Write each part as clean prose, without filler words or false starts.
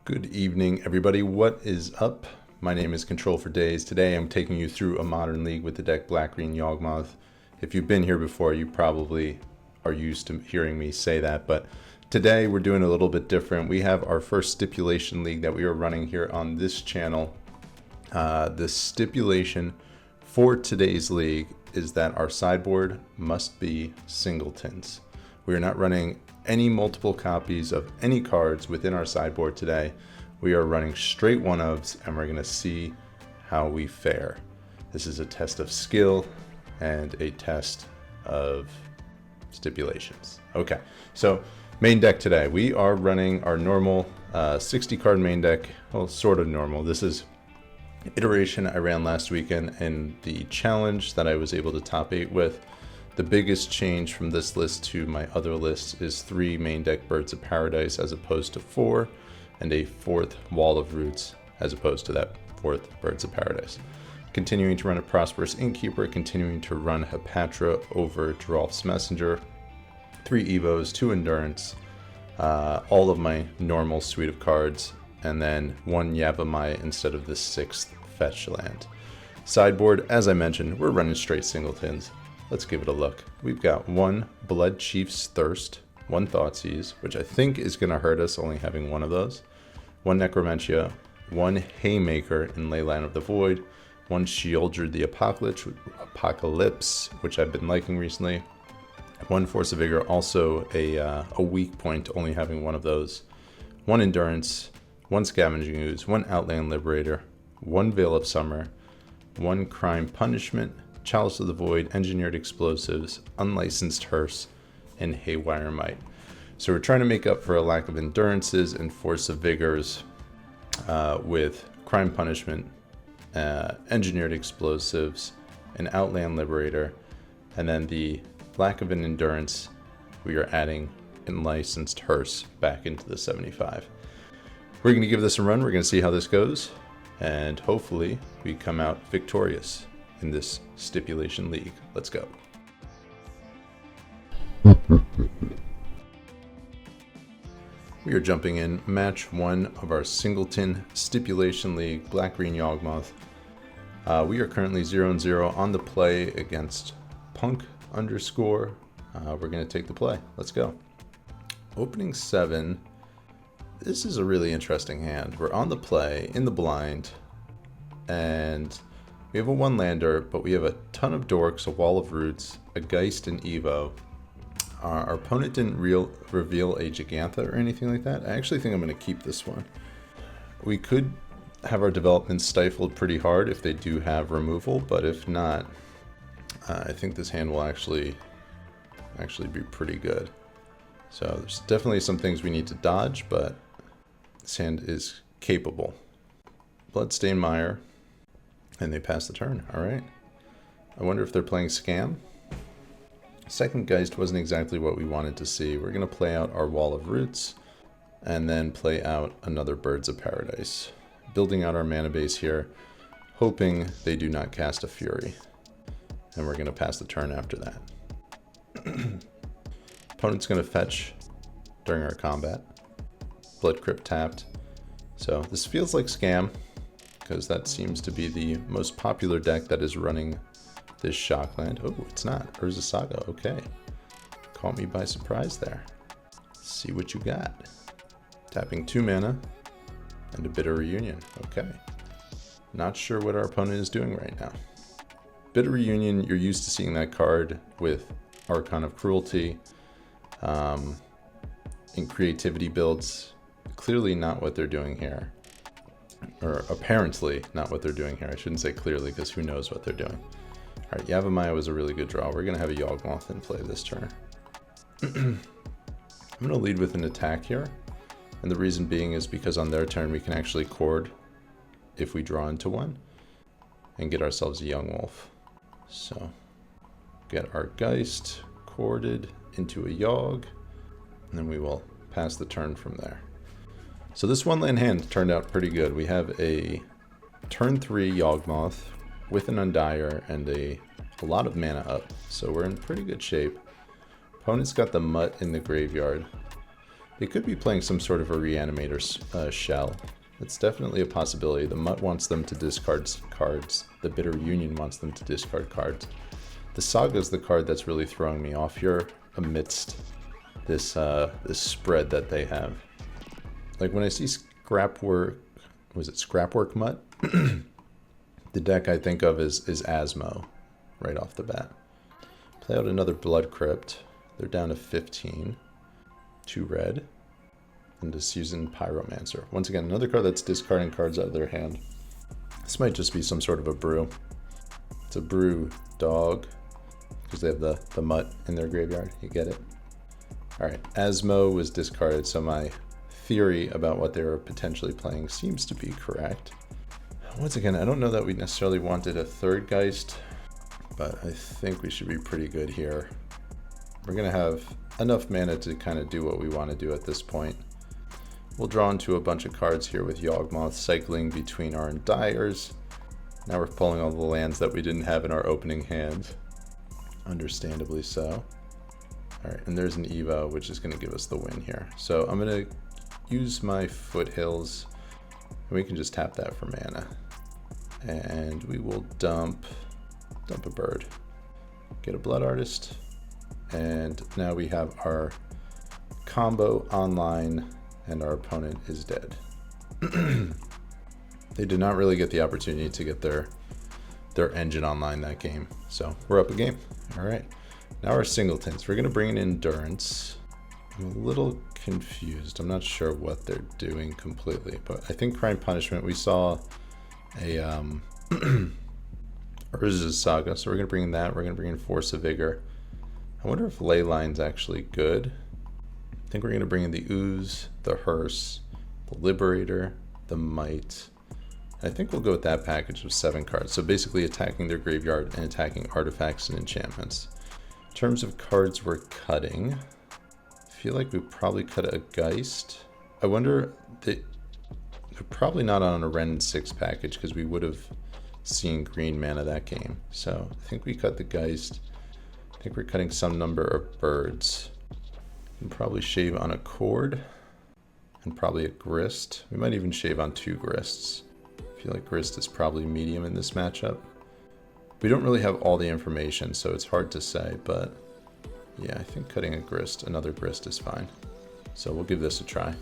Good evening, everybody. What is up? My name is Control for Days. Today I'm taking you through a modern league with the deck Black-Green Yawgmoth. If you've been here before, you probably are used to hearing me say that, but today we're doing a little bit different. We have our first stipulation league that we are running here on this channel. The stipulation for today's league is that our sideboard must be singletons. We are not running any multiple copies of any cards within our sideboard today. We are running straight one-ofs, and we're going to see how we fare. This is a test of skill and a test of stipulations. Okay, so main deck today. We are running our normal 60 card main deck. Well, sort of normal. This is iteration I ran last weekend and the challenge that I was able to top 8 with. The biggest change from this list to my other list is 3 main deck Birds of Paradise as opposed to 4, and a 4th Wall of Roots as opposed to that 4th Birds of Paradise. Continuing to run a Prosperous Innkeeper, continuing to run Hepatra over Geralf's Messenger, 3 Evos, 2 Endurance, all of my normal suite of cards, and then 1 Yawgmoth instead of the 6th Fetch land. Sideboard, as I mentioned, we're running straight singletons. Let's give it a look. We've got 1 Blood Chief's Thirst, 1 Thoughtseize, which I think is going to hurt us only having 1 of those, 1 Necromentia, 1 Haymaker in Leyline of the Void, 1 Sheoldred the Apocalypse, which I've been liking recently, 1 Force of Vigor, also a weak point, only having 1 of those, 1 Endurance, 1 Scavenging Ooze, 1 Outland Liberator, 1 Veil of Summer, 1 Crime Punishment, Chalice of the Void, Engineered Explosives, Unlicensed Hearse, and Haywire Might. So we're trying to make up for a lack of Endurances and Force of Vigors with Crime Punishment, Engineered Explosives, an Outland Liberator, and then the lack of an Endurance, we are adding Unlicensed Hearse back into the 75. We're going to give this a run. We're going to see how this goes, and hopefully we come out victorious in this stipulation league. Let's go. We are jumping in match 1 of our singleton stipulation league, Black-Green Yawgmoth. We are currently 0-0 on the play against Punk _. We're going to take the play. Let's go. Opening 7. This is a really interesting hand. We're on the play, in the blind, and we have a 1-lander, but we have a ton of dorks, a Wall of Roots, a Geist, and Evo. Our opponent didn't reveal a Gigantha or anything like that. I actually think I'm going to keep this one. We could have our development stifled pretty hard if they do have removal, but if not, I think this hand will actually be pretty good. So there's definitely some things we need to dodge, but this hand is capable. Bloodstained Mire, and they pass the turn. All right. I wonder if they're playing Scam. Second Geist wasn't exactly what we wanted to see. We're going to play out our Wall of Roots and then play out another Birds of Paradise. Building out our mana base here, hoping they do not cast a Fury. And we're going to pass the turn after that. Opponent's going to fetch during our combat. Blood Crypt tapped. So this feels like Scam, because that seems to be the most popular deck that is running this Shockland. Oh, it's not. Urza Saga. Okay. Caught me by surprise there. Let's see what you got. Tapping 2 mana and a Bitter Reunion. Okay. Not sure what our opponent is doing right now. Bitter Reunion, you're used to seeing that card with Archon of Cruelty in creativity builds. Clearly not what they're doing here. Or apparently not what they're doing here. I shouldn't say clearly, because who knows what they're doing. Alright, Yawgmoth was a really good draw. We're going to have a Yawgmoth in play this turn. I'm going to lead with an attack here. And the reason being is because on their turn we can actually chord if we draw into one and get ourselves a Yawgmoth. So get our Geist chorded into a Yawg, and then we will pass the turn from there. So this 1-land hand turned out pretty good. We have a turn 3 Yawgmoth with an Undier and a lot of mana up. So we're in pretty good shape. Opponent's got the Mutt in the graveyard. They could be playing some sort of a reanimator shell. That's definitely a possibility. The Mutt wants them to discard cards. The Bitter Union wants them to discard cards. The Saga is the card that's really throwing me off here amidst this this spread that they have. Like when I see Scrapwork, was it Scrapwork Mutt? The deck I think of is Asmo right off the bat. Play out another Blood Crypt. They're down to 15. 2 red. And just using Pyromancer. Once again, another card that's discarding cards out of their hand. This might just be some sort of a brew. It's a brew dog. Because they have the Mutt in their graveyard. You get it? Alright, Asmo was discarded, so my theory about what they were potentially playing seems to be correct. Once again, I don't know that we necessarily wanted a third Geist, but I think we should be pretty good here. We're going to have enough mana to kind of do what we want to do at this point. We'll draw into a bunch of cards here with Yawgmoth cycling between our Undyers. Now we're pulling all the lands that we didn't have in our opening hand. Understandably so. Alright, and there's an Evo, which is going to give us the win here. So I'm going to use my Foothills, and we can just tap that for mana. And we will dump a bird. Get a Blood Artist. And now we have our combo online, and our opponent is dead. They did not really get the opportunity to get their engine online that game. So we're up a game. All right. Now our singletons. We're going to bring in Endurance. I'm a little confused. I'm not sure what they're doing completely, but I think Crime Punishment, we saw a Urza's Saga, so we're going to bring in that. We're going to bring in Force of Vigor. I wonder if Leyline's actually good. I think we're going to bring in the Ooze, the Hearse, the Liberator, the Might. I think we'll go with that package of 7 cards. So basically attacking their graveyard and attacking artifacts and enchantments. In terms of cards we're cutting, I feel like we probably cut a Geist. I wonder, they're probably not on a Ren 6 package because we would have seen green mana that game. So I think we cut the Geist. I think we're cutting some number of birds. And probably shave on a Cord. And probably a Grist. We might even shave on 2 Grists. I feel like Grist is probably medium in this matchup. We don't really have all the information, so it's hard to say, but yeah, I think cutting a Grist, another Grist is fine. So we'll give this a try.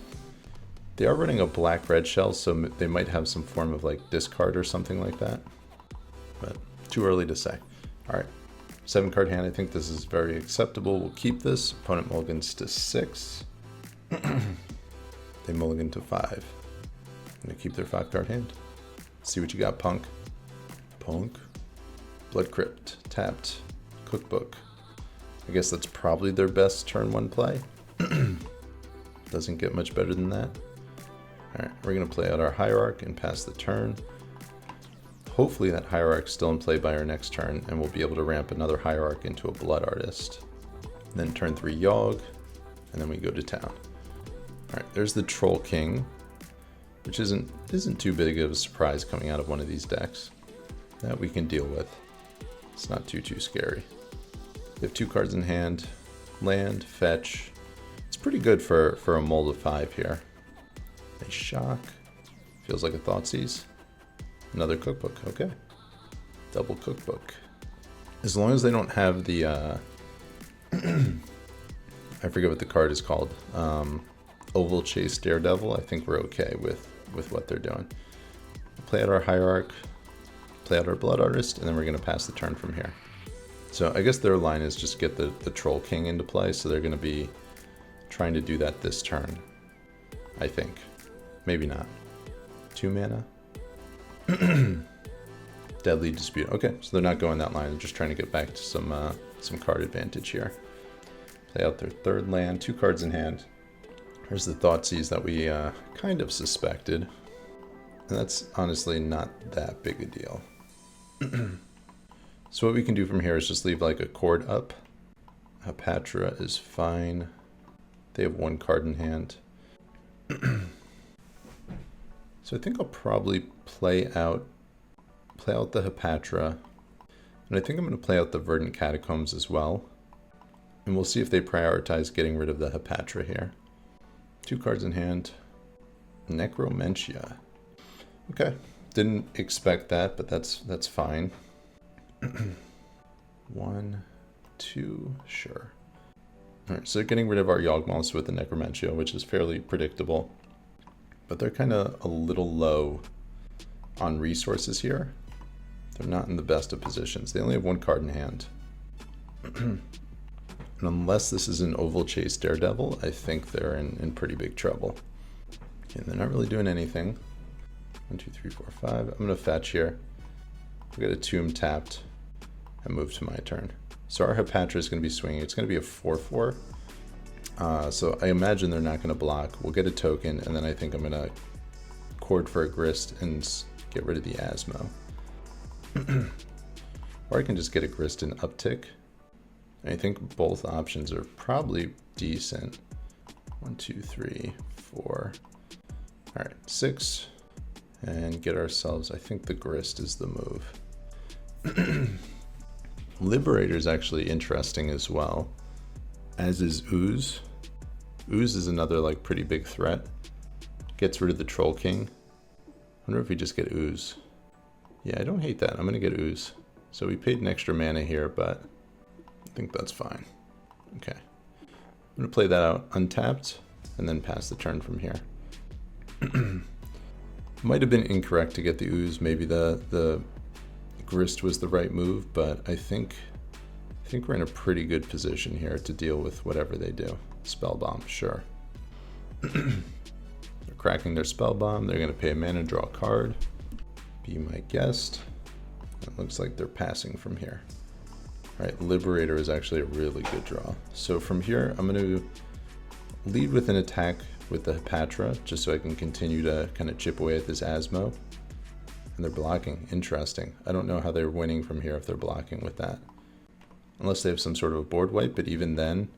They are running a black-red shell, so they might have some form of like discard or something like that. But too early to say. All right, 7 card hand, I think this is very acceptable. We'll keep this. Opponent mulligans to 6. They mulligan to 5. I'm gonna keep their 5 card hand. See what you got, Punk. Punk. Blood Crypt. Tapped. Cookbook. I guess that's probably their best turn 1 play. Doesn't get much better than that. Alright, we're going to play out our Hierarch and pass the turn. Hopefully that Hierarch's still in play by our next turn, and we'll be able to ramp another Hierarch into a Blood Artist. Then turn 3 Yawg, and then we go to town. Alright, there's the Troll King, which isn't too big of a surprise coming out of one of these decks. That we can deal with. It's not too scary. We have 2 cards in hand. Land, fetch. It's pretty good for a mold of 5 here. A shock. Feels like a Thoughtseize. Another Cookbook, okay. Double Cookbook. As long as they don't have the I forget what the card is called. Oval Chase Daredevil, I think we're okay with what they're doing. Play out our Hierarch, play out our Blood Artist, and then we're going to pass the turn from here. So I guess their line is just get the Troll King into play, so they're going to be trying to do that this turn, I think. Maybe not. 2 mana. Deadly Dispute. Okay, so they're not going that line. They're just trying to get back to some card advantage here. Play out their 3rd land, 2 cards in hand. Here's the Thoughtseize that we kind of suspected. And that's honestly not that big a deal. So what we can do from here is just leave like a Cord up. Hapatra is fine. They have 1 card in hand. So I think I'll probably play out the Hapatra. And I think I'm going to play out the Verdant Catacombs as well. And we'll see if they prioritize getting rid of the Hapatra here. 2 cards in hand. Necromentia. Okay, didn't expect that, but that's fine. 1, 2, sure. Alright, so getting rid of our Yawgmoths with the Necromentia, which is fairly predictable. But they're kind of a little low on resources here. They're not in the best of positions. They only have 1 card in hand. And unless this is an Oval Chase Daredevil, I think they're in pretty big trouble. Okay, they're not really doing anything. 1, 2, 3, 4, 5. I'm going to fetch here. We got a Tomb tapped and move to my turn. So our Hepatra is going to be swinging. It's going to be a 4/4. So I imagine they're not going to block. We'll get a token, and then I think I'm going to cord for a Grist and get rid of the Asmo. Or I can just get a Grist and uptick. I think both options are probably decent. 1, 2, 3, 4. All right, 6. And get ourselves, I think the Grist is the move. Liberator is actually interesting as well, as is Ooze. Ooze is another like pretty big threat. Gets rid of the Troll King. I wonder if we just get Ooze. Yeah, I don't hate that. I'm going to get Ooze. So we paid an extra mana here, but I think that's fine. Okay. I'm going to play that out untapped and then pass the turn from here. Might have been incorrect to get the Ooze. Maybe the Grist was the right move, but I think we're in a pretty good position here to deal with whatever they do. Spell Bomb, sure. They're cracking their Spell Bomb. They're going to pay a mana, draw a card. Be my guest. It looks like they're passing from here. All right, Liberator is actually a really good draw. So from here, I'm going to lead with an attack with the Hepatra, just so I can continue to kind of chip away at this Asmo. And they're blocking. Interesting. I don't know how they're winning from here if they're blocking with that. Unless they have some sort of a board wipe, but even then,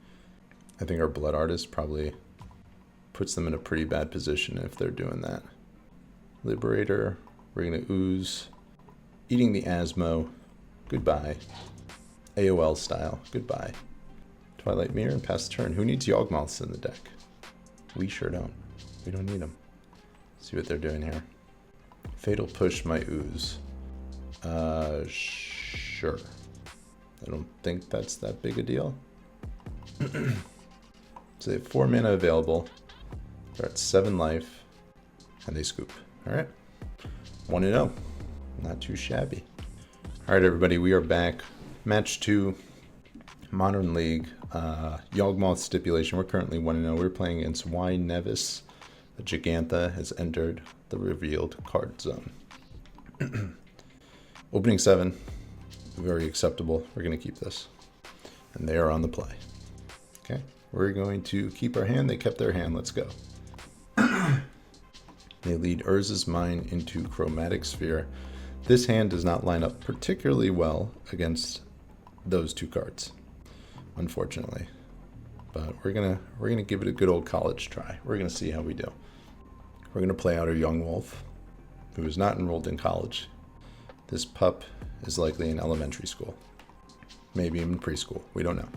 I think our Blood Artist probably puts them in a pretty bad position if they're doing that. Liberator, we're going to Ooze. Eating the Asmo. Goodbye. AOL style. Goodbye. Twilight Mirror and pass the turn. Who needs Yawgmoths in the deck? We sure don't. We don't need them. See what they're doing here. Fatal Push my Ooze. Sure. I don't think that's that big a deal. So they have 4 mana available. They're at 7 life. And they scoop. Alright. 1-0. Not too shabby. Alright, everybody, we are back. Match 2. Modern League. Yawgmoth Stipulation. We're currently 1-0. We're playing against yneves. The Gigantha has entered the revealed card zone. Opening 7. Very acceptable. We're going to keep this. And they are on the play. Okay. We're going to keep our hand. They kept their hand. Let's go. They lead Urza's Mine into Chromatic Sphere. This hand does not line up particularly well against those 2 cards, unfortunately. But we're gonna give it a good old college try. We're gonna see how we do. We're gonna play out our young wolf, who is not enrolled in college. This pup is likely in elementary school, maybe even preschool. We don't know.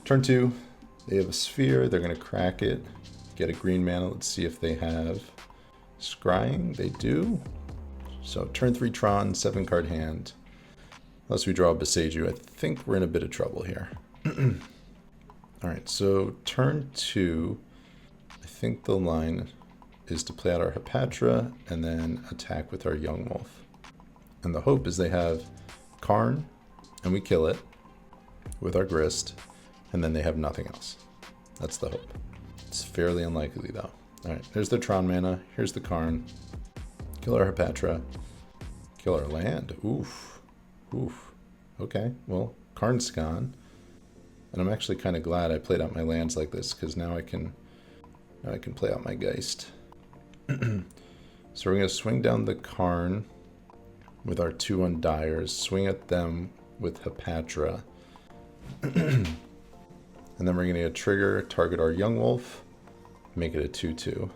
Turn 2, they have a sphere. They're gonna crack it, get a green mana. Let's see if they have scrying. They do. So turn 3 Tron, 7 card hand. Unless we draw a Beseju, I think we're in a bit of trouble here. All right, so turn 2, I think the line is to play out our Hepatra and then attack with our young wolf. And the hope is they have Karn and we kill it with our Grist, and then they have nothing else. That's the hope. It's fairly unlikely though. All right, there's the Tron mana. Here's the Karn. Kill our Hepatra. Kill our land. Oof. Oof. Okay, well, Karn's gone. And I'm actually kind of glad I played out my lands like this, because now I can play out my Geist. So we're going to swing down the Karn with our 2 Undyers, swing at them with Hepatra. And then we're going to get a trigger, target our young wolf, make it a 2/2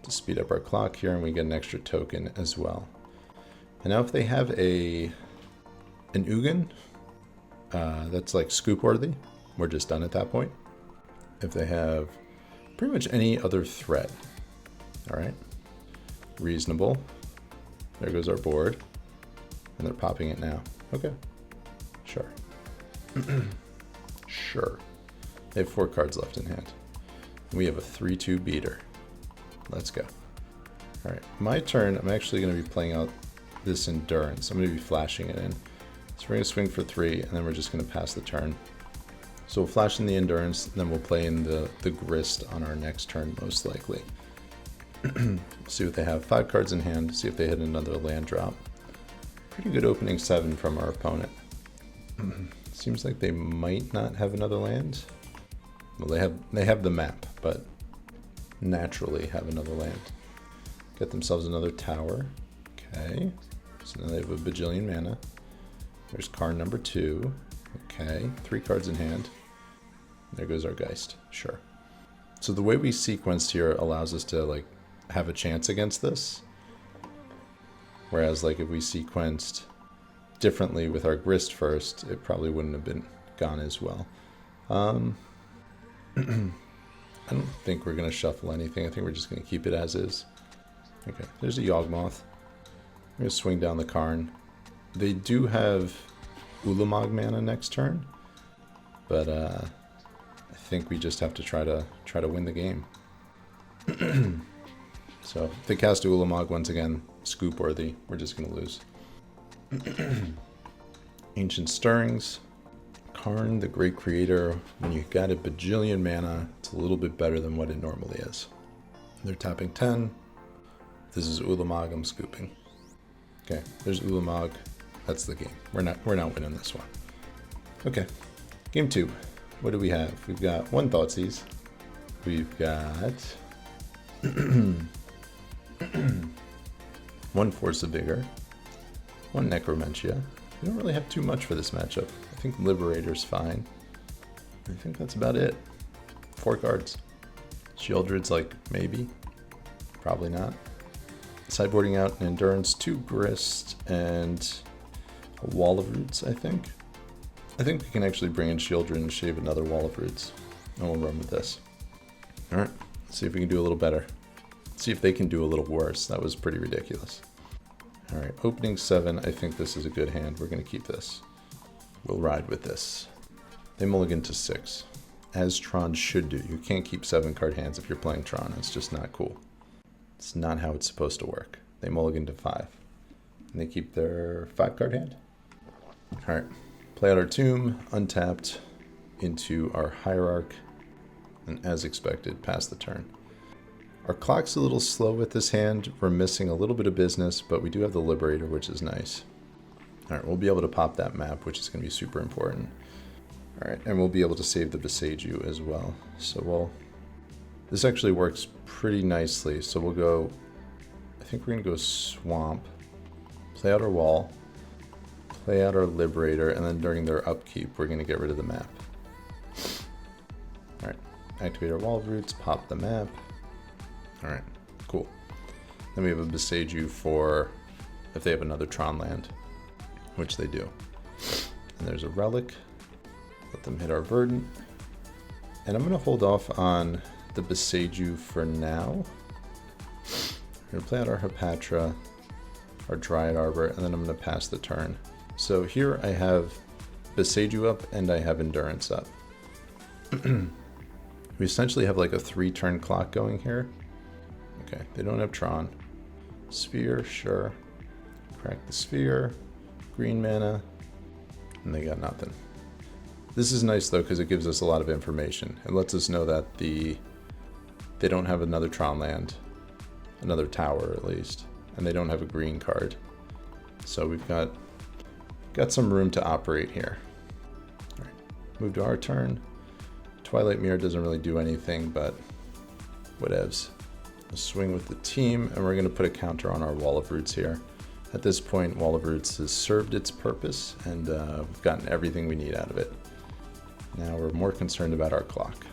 to speed up our clock here, and we get an extra token as well. And now if they have an Ugin that's like scoop worthy, we're just done at that point. If they have pretty much any other threat. All right, reasonable. There goes our board, and they're popping it now. Okay, sure. Sure. They have 4 cards left in hand. We have a 3-2 beater. Let's go. All right, my turn. I'm actually going to be playing out this endurance. I'm going to be flashing it in. So we're going to swing for 3, and then we're just going to pass the turn. So we'll flash in the endurance, and then we'll play in the grist on our next turn, most likely. See what they have. 5 cards in hand. See if they hit another land drop. Pretty good opening 7 from our opponent. Seems like they might not have another land. Well, they have the map, but naturally have another land. Get themselves another tower. Okay, so now they have a bajillion mana. There's card number 2. Okay, 3 cards in hand. There goes our Geist. Sure. So the way we sequenced here allows us to like have a chance against this. Whereas like if we sequenced differently with our grist first, it probably wouldn't have been gone as well. I don't think we're going to shuffle anything. I think we're just going to keep it as is. Okay, there's a Yawgmoth. I'm going to swing down the Karn. They do have Ulamog mana next turn, but I think we just have to try to win the game. So if they cast Ulamog once again, scoop worthy. We're just going to lose. Ancient Stirrings. Karn, the Great Creator. When you got a bajillion mana, it's a little bit better than what it normally is. They're tapping 10. This is Ulamog, I'm scooping. Okay, there's Ulamog. That's the game. We're not winning this one. Okay, game 2. What do we have? We've got 1 Thoughtseize. We've got 1 Force of Vigor. 1 Necromentia. We don't really have too much for this matchup. I think Liberator's fine. I think that's about it. 4 cards. Sheoldred's like, maybe. Probably not. Sideboarding out an Endurance, 2 Grist, and a Wall of Roots, I think. I think we can actually bring in Sheoldred and shave another Wall of Roots. And we'll run with this. Alright, let's see if we can do a little better. Let's see if they can do a little worse. That was pretty ridiculous. Alright, opening 7. I think this is a good hand. We're going to keep this. We'll ride with this. They mulligan to 6. As Tron should do. You can't keep 7-card hands if you're playing Tron. It's just not cool. It's not how it's supposed to work. They mulligan to 5. And they keep their 5-card hand. Alright. Play out our Tomb. Untapped into our Hierarch. And as expected, pass the turn. Our clock's a little slow with this hand. We're missing a little bit of business, but we do have the Liberator, which is nice. Alright, we'll be able to pop that map, which is going to be super important. Alright, and we'll be able to save the Besage as well. So this actually works pretty nicely. So we'll go, I think we're going to go Swamp, play out our Wall, play out our Liberator, and then during their upkeep, we're going to get rid of the map. Alright, activate our Wall of Roots, pop the map. Alright, cool. Then we have a Besage for if they have another Tron land, which they do. And there's a Relic. Let them hit our Verdant. And I'm going to hold off on the Besage for now. We're going to play out our Hapatra, our Dryad Arbor, and then I'm going to pass the turn. So here I have Besage up and I have Endurance up. We essentially have like a 3-turn clock going here. Okay, they don't have Tron. Sphere, sure. Crack the Sphere. Green mana. And they got nothing. This is nice though because it gives us a lot of information. It lets us know that they don't have another Tron land. Another tower at least. And they don't have a green card. So we've got some room to operate here. Alright, move to our turn. Twilight Mirror doesn't really do anything, but whatevs. We'll swing with the team, and we're going to put a counter on our Wall of Roots here. At this point, Wall of Roots has served its purpose, and we've gotten everything we need out of it. Now we're more concerned about our clock.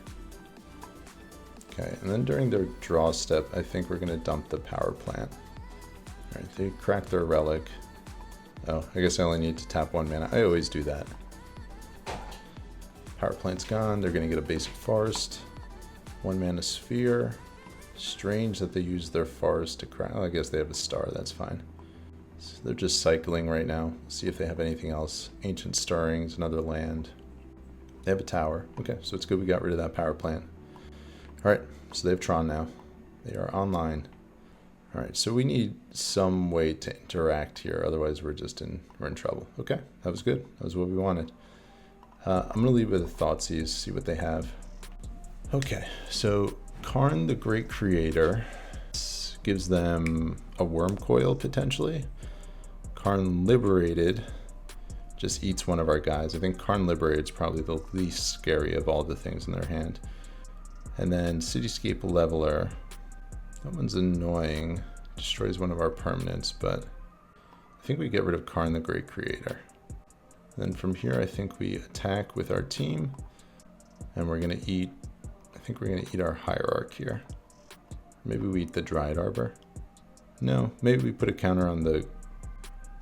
Okay, and then during their draw step, I think we're going to dump the power plant. Alright, they crack their Relic. Oh, I guess I only need to tap 1 mana. I always do that. Power plant's gone. They're going to get a basic forest. 1 mana sphere. Strange that they use their forest to craft. Oh, I guess they have a star, that's fine. So they're just cycling right now. See if they have anything else. Ancient Stirrings, another land. They have a tower. Okay, so it's good we got rid of that power plant. Alright, so they have Tron now. They are online. Alright, so we need some way to interact here, otherwise we're in trouble. Okay, that was good. That was what we wanted. I'm going to leave with the Thoughtseize, see what they have. Okay, so Karn the Great Creator gives them a worm coil potentially. Karn Liberated just eats one of our guys. I think Karn Liberated is probably the least scary of all the things in their hand. And then Cityscape Leveler. That one's annoying. Destroys one of our permanents, but I think we get rid of Karn the Great Creator. And then from here, I think we attack with our team, and we're gonna eat. I think we're gonna eat our Hierarch here. Maybe we eat the Dryad Arbor. No, maybe we put a counter on the.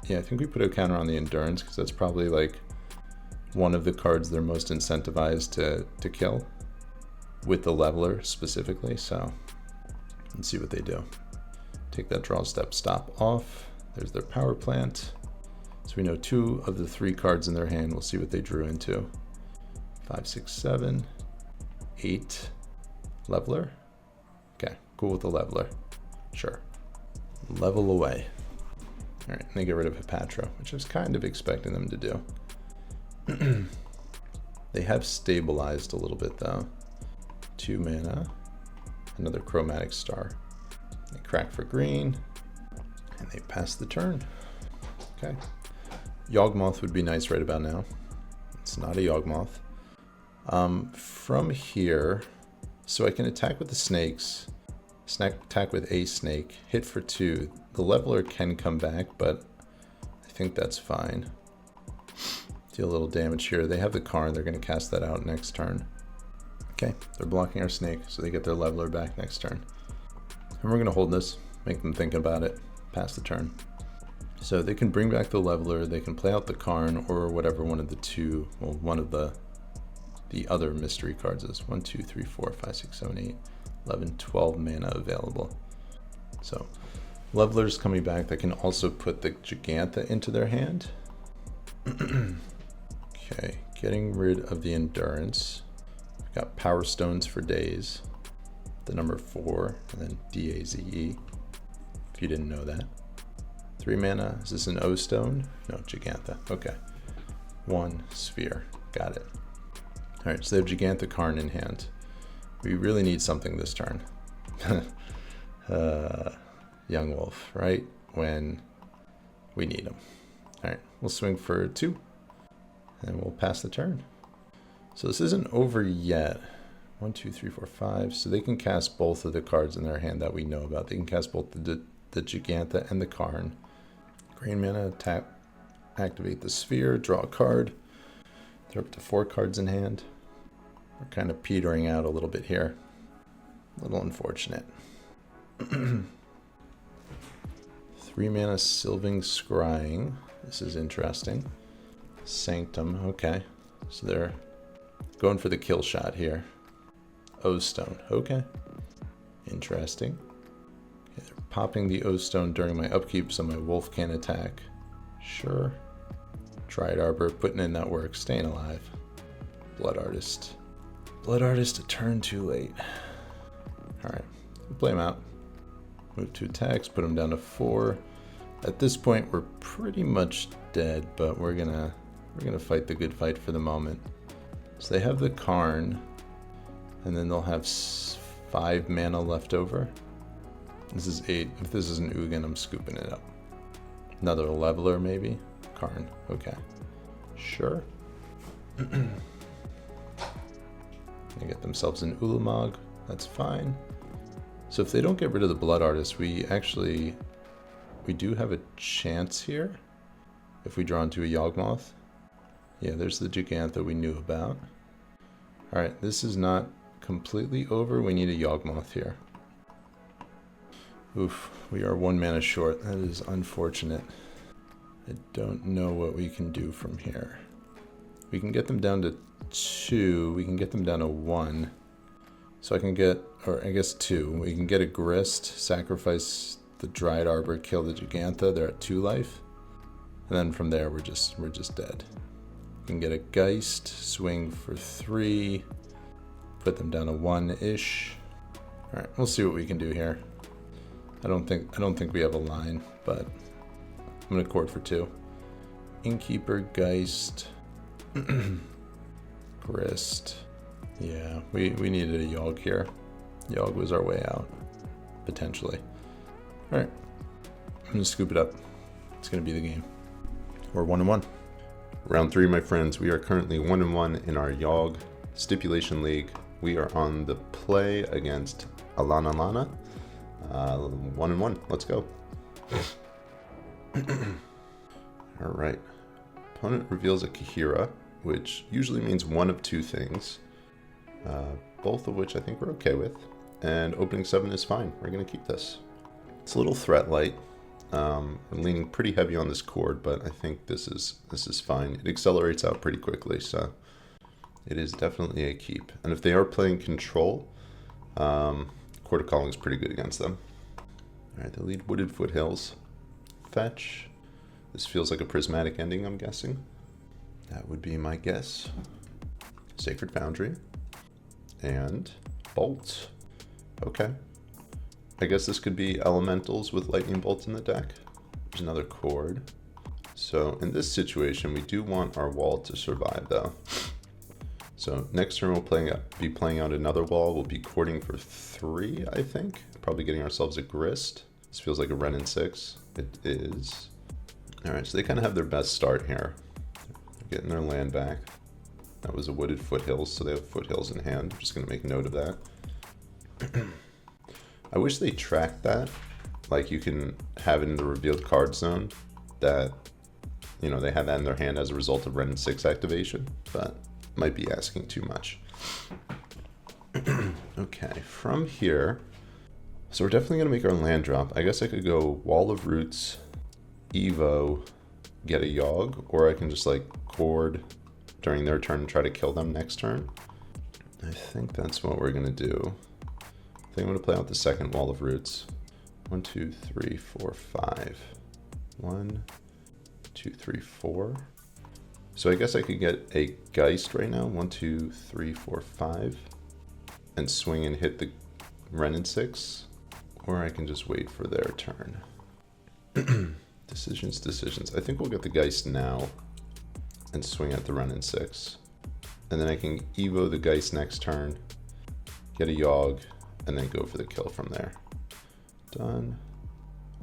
Yeah, I think we put a counter on the Endurance because that's probably like one of the cards they're most incentivized to kill with the Leveler specifically. So let's see what they do. Take that draw step stop off. There's their power plant. So we know 2 of the 3 cards in their hand. We'll see what they drew into. 5, 6, 7, 8. Leveler. Okay, cool with the Leveler. Sure. Level away. All right, and they get rid of Patron, which I was kind of expecting them to do. They have stabilized a little bit though. 2 mana. Another Chromatic Star. They crack for green, and they pass the turn. Okay. Yawgmoth would be nice right about now. It's not a Yawgmoth. From here, so I can attack with the snakes, attack with a snake, hit for 2. The Leveler can come back, but I think that's fine. Deal a little damage here. They have the Karn, they're going to cast that out next turn. Okay, they're blocking our snake, so they get their Leveler back next turn. And we're going to hold this, make them think about it, pass the turn. So they can bring back the Leveler, they can play out the Karn, or whatever one of the 2, well, one of the other mystery cards is. 1, 2, 3, 4, 5, 6, 7, 8, 11, 12 mana available. So Leveler's coming back. They can also put the Gigantha into their hand. Okay, getting rid of the Endurance. We've got Power Stones for days. The number 4, and then DAZE, if you didn't know that. 3 mana, is this an O stone? No, Gigantha, okay. 1 sphere, got it. All right, so they have Gigantha Karn in hand. We really need something this turn. Young Wolf, right? When we need him. All right, we'll swing for 2, and we'll pass the turn. So this isn't over yet. 1, 2, 3, 4, 5. So they can cast both of the cards in their hand that we know about. They can cast both the Gigantha and the Karn. Green mana, tap, activate the sphere, draw a card. They're up to 4 cards in hand. We're kind of petering out a little bit here. A little unfortunate. 3 mana Sylving Scrying. This is interesting. Sanctum, okay. So they're going for the kill shot here. O-Stone, okay. Interesting. Okay, they're popping the O-Stone during my upkeep so my wolf can't attack. Sure. Dryad Arbor, putting in that work, staying alive. Blood Artist. Blood Artist, a turn too late. Alright, we'll play him out. Move 2 attacks, put him down to 4. At this point, we're pretty much dead, but we're gonna fight the good fight for the moment. So they have the Karn, and then they'll have 5 mana left over. This is 8. If this is an Ugin, I'm scooping it up. Another Leveler, maybe? Karn, okay. Sure. They get themselves an Ulamog, that's fine. So if they don't get rid of the Blood Artist, we do have a chance here. If we draw into a Yawgmoth. Yeah, there's the Gigantha we knew about. Alright, this is not completely over. We need a Yawgmoth here. Oof, we are 1 mana short. That is unfortunate. I don't know what we can do from here. We can get them down to 2. We can get them down to 1. So I can get, or I guess 2. We can get a Grist, sacrifice the Dried Arbor, kill the Gigantha. They're at 2 life. And then from there, we're just dead. We can get a Geist, swing for 3, put them down to 1-ish. All right, we'll see what we can do here. I don't think we have a line, but I'm gonna chord for 2. Innkeeper, Geist, Grist. Yeah, we needed a Yawg here. Yawg was our way out, potentially. All right, I'm gonna scoop it up. It's gonna be the game. We're 1-1. Round 3, my friends. We are currently 1-1 in our Yawg Stipulation League. We are on the play against alanalana. 1-1. Let's go. All right. Opponent reveals a Kaheera, which usually means one of 2 things. Both of which I think we're okay with. And opening 7 is fine. We're going to keep this. It's a little threat light. We're leaning pretty heavy on this chord, but I think this is fine. It accelerates out pretty quickly, so it is definitely a keep. And if they are playing control, Chord of Calling is pretty good against them. All right, they lead Wooded Foothills. Fetch. This feels like a prismatic ending, I'm guessing. That would be my guess. Sacred Foundry. And Bolt. Okay. I guess this could be Elementals with Lightning Bolts in the deck. There's another chord. So in this situation, we do want our wall to survive, though. So next turn we'll be playing out another wall. We'll be chording for 3, I think. Probably getting ourselves a Grist. This feels like a Wrenn and 6. It is. All right, so they kind of have their best start here. They're getting their land back. That was a Wooded Foothills, so they have Foothills in hand. I'm just going to make note of that. I wish they tracked that. Like you can have it in the revealed card zone that, you know, they had that in their hand as a result of Wrenn and 6 activation, but might be asking too much. Okay, from here, so we're definitely going to make our land drop. I guess I could go Wall of Roots, Evo, get a Yawg, or I can just like chord during their turn and try to kill them next turn. I think that's what we're going to do. I think I'm going to play out the second Wall of Roots. 1, 2, 3, 4, 5. 1, 2, 3, 4. So I guess I could get a Geist right now. 1, 2, 3, 4, 5. And swing and hit the Wrenn and 6. Or I can just wait for their turn. Decisions. I think we'll get the Geist now. And swing at the Wrenn and 6. And then I can Evo the Geist next turn. Get a Yawg. And then go for the kill from there. Done.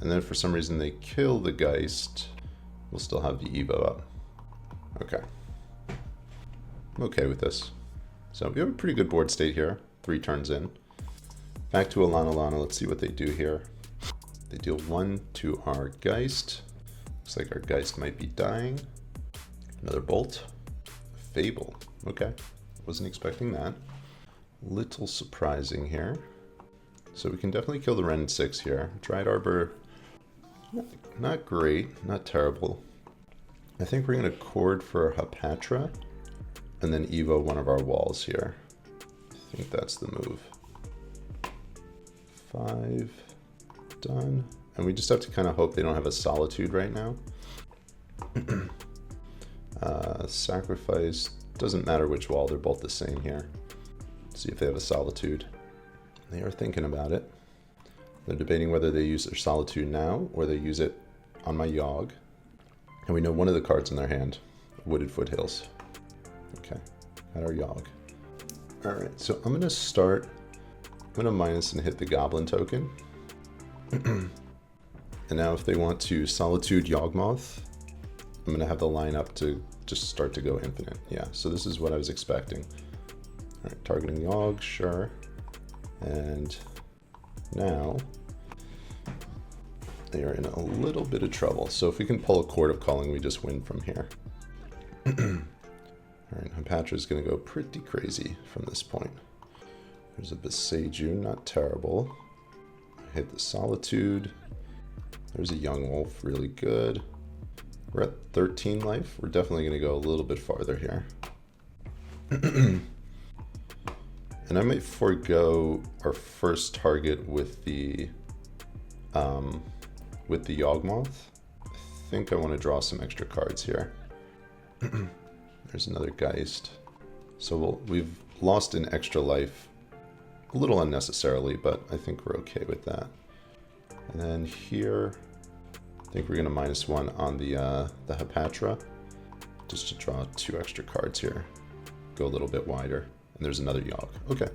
And then if for some reason they kill the Geist, we'll still have the Evo up. Okay. I'm okay with this. So we have a pretty good board state here. 3 turns in. Back to alanalana. Let's see what they do here. They deal 1 to our Geist. Looks like our Geist might be dying. Another Bolt. Fable. Okay. Wasn't expecting that. Little surprising here. So we can definitely kill the Wrenn and 6 here. Dried Arbor, not great, not terrible. I think we're going to chord for Hapatra and then Evo one of our walls here. I think that's the move. 5, done. And we just have to kind of hope they don't have a Solitude right now. Sacrifice, doesn't matter which wall, they're both the same here. Let's see if they have a Solitude. They are thinking about it. They're debating whether they use their Solitude now or they use it on my Yawg. And we know one of the cards in their hand, Wooded Foothills. Okay, got our Yawg. All right, so I'm gonna start, I'm gonna minus and hit the Goblin token. And now if they want to Solitude Yawgmoth, I'm gonna have the line up to just start to go infinite. Yeah, so this is what I was expecting. All right, targeting Yawg, sure. And now they are in a little bit of trouble. So if we can pull a Chord of Calling, we just win from here. All right, Hapatra is going to go pretty crazy from this point. There's a Beseju, not terrible. Hit the Solitude. There's a Young Wolf, really good. We're at 13 life. We're definitely going to go a little bit farther here. And I might forego our first target with the Yawgmoth. I think I want to draw some extra cards here. There's another Geist. So we've lost an extra life, a little unnecessarily, but I think we're okay with that. And then here, I think we're going to -1 on the Hepatra, just to draw 2 extra cards here. Go a little bit wider. And there's another Yawg. Okay.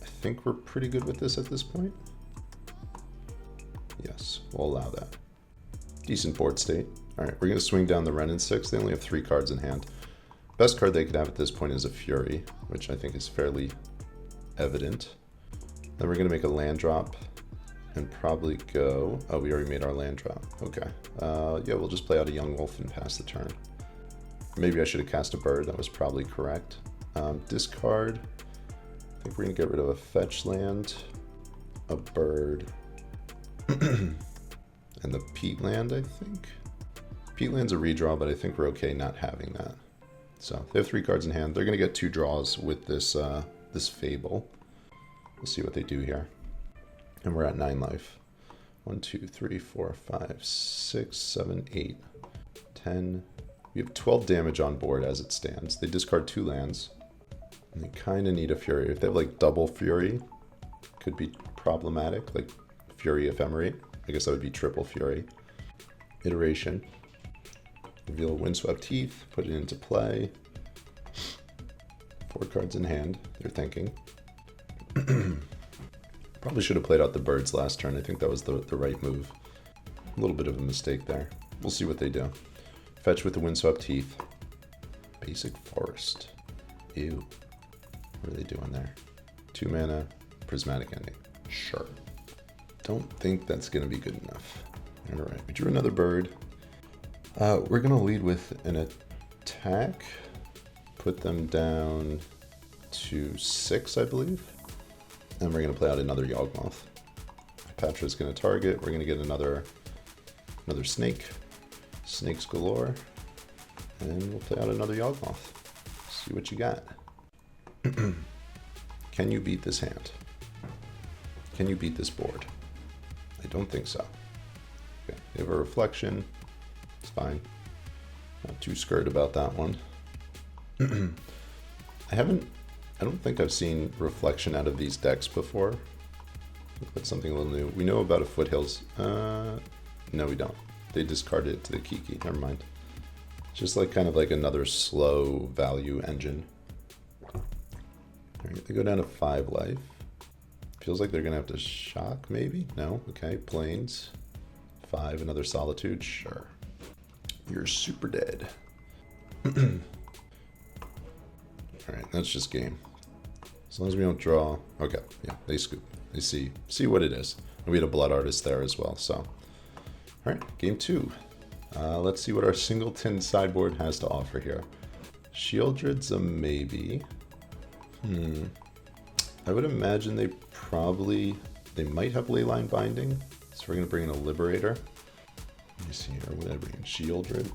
I think we're pretty good with this at this point. Yes, we'll allow that. Decent board state. Alright, we're going to swing down the Ren and 6. They only have 3 cards in hand. Best card they could have at this point is a Fury, which I think is fairly evident. Then we're going to make a land drop and probably go... Oh, we already made our land drop. Okay. Yeah, we'll just play out a Yawgmoth and pass the turn. Maybe I should have cast a bird. That was probably correct. Discard. I think we're going to get rid of a fetch land, a bird, and the Peatland, I think. Peatland's a redraw, but I think we're okay not having that. So they have 3 cards in hand. They're going to get 2 draws with this this Fable. We'll see what they do here. And we're at 9 life. 1, 2, 3, 4, 5, 6, 7, 8, 10. We have 12 damage on board as it stands. They discard 2 lands. And they kind of need a Fury. If they have like double Fury, could be problematic. Like Fury Ephemerate. I guess that would be triple Fury. Iteration. Reveal Windswept Teeth. Put it into play. 4 cards in hand. They're thinking. Probably should have played out the birds last turn. I think that was the right move. A little bit of a mistake there. We'll see what they do. Fetch with the Windswept Teeth. Basic Forest. Ew. What are they doing there? 2 mana, Prismatic Ending. Sure. Don't think that's going to be good enough. Alright, we drew another bird. We're going to lead with an attack. Put them down to 6, I believe. And we're going to play out another Yawgmoth. Patra's going to target. We're going to get another snake. Snakes galore. And we'll play out another Yawgmoth. See what you got. Can you beat this hand? Can you beat this board? I don't think so. Okay, they have a reflection. It's fine. Not too scared about that one. I don't think I've seen reflection out of these decks before. I think that's something a little new. We know about a Foothills. No, we don't. They discarded it to the Kiki. Never mind. Just like kind of like another slow value engine. Alright, they go down to 5 life. Feels like they're gonna have to shock, maybe? No? Okay, Plains. 5, another Solitude. Sure. You're super dead. Alright, that's just game. As long as we don't draw. Okay, yeah, they scoop. They see what it is. And we had a Blood Artist there as well, so. Alright, game 2. Let's see what our singleton sideboard has to offer here. Shieldred's a maybe. I would imagine they might have Leyline Binding. So we're going to bring in a Liberator. Let me see here, what did I bring in? Shieldred.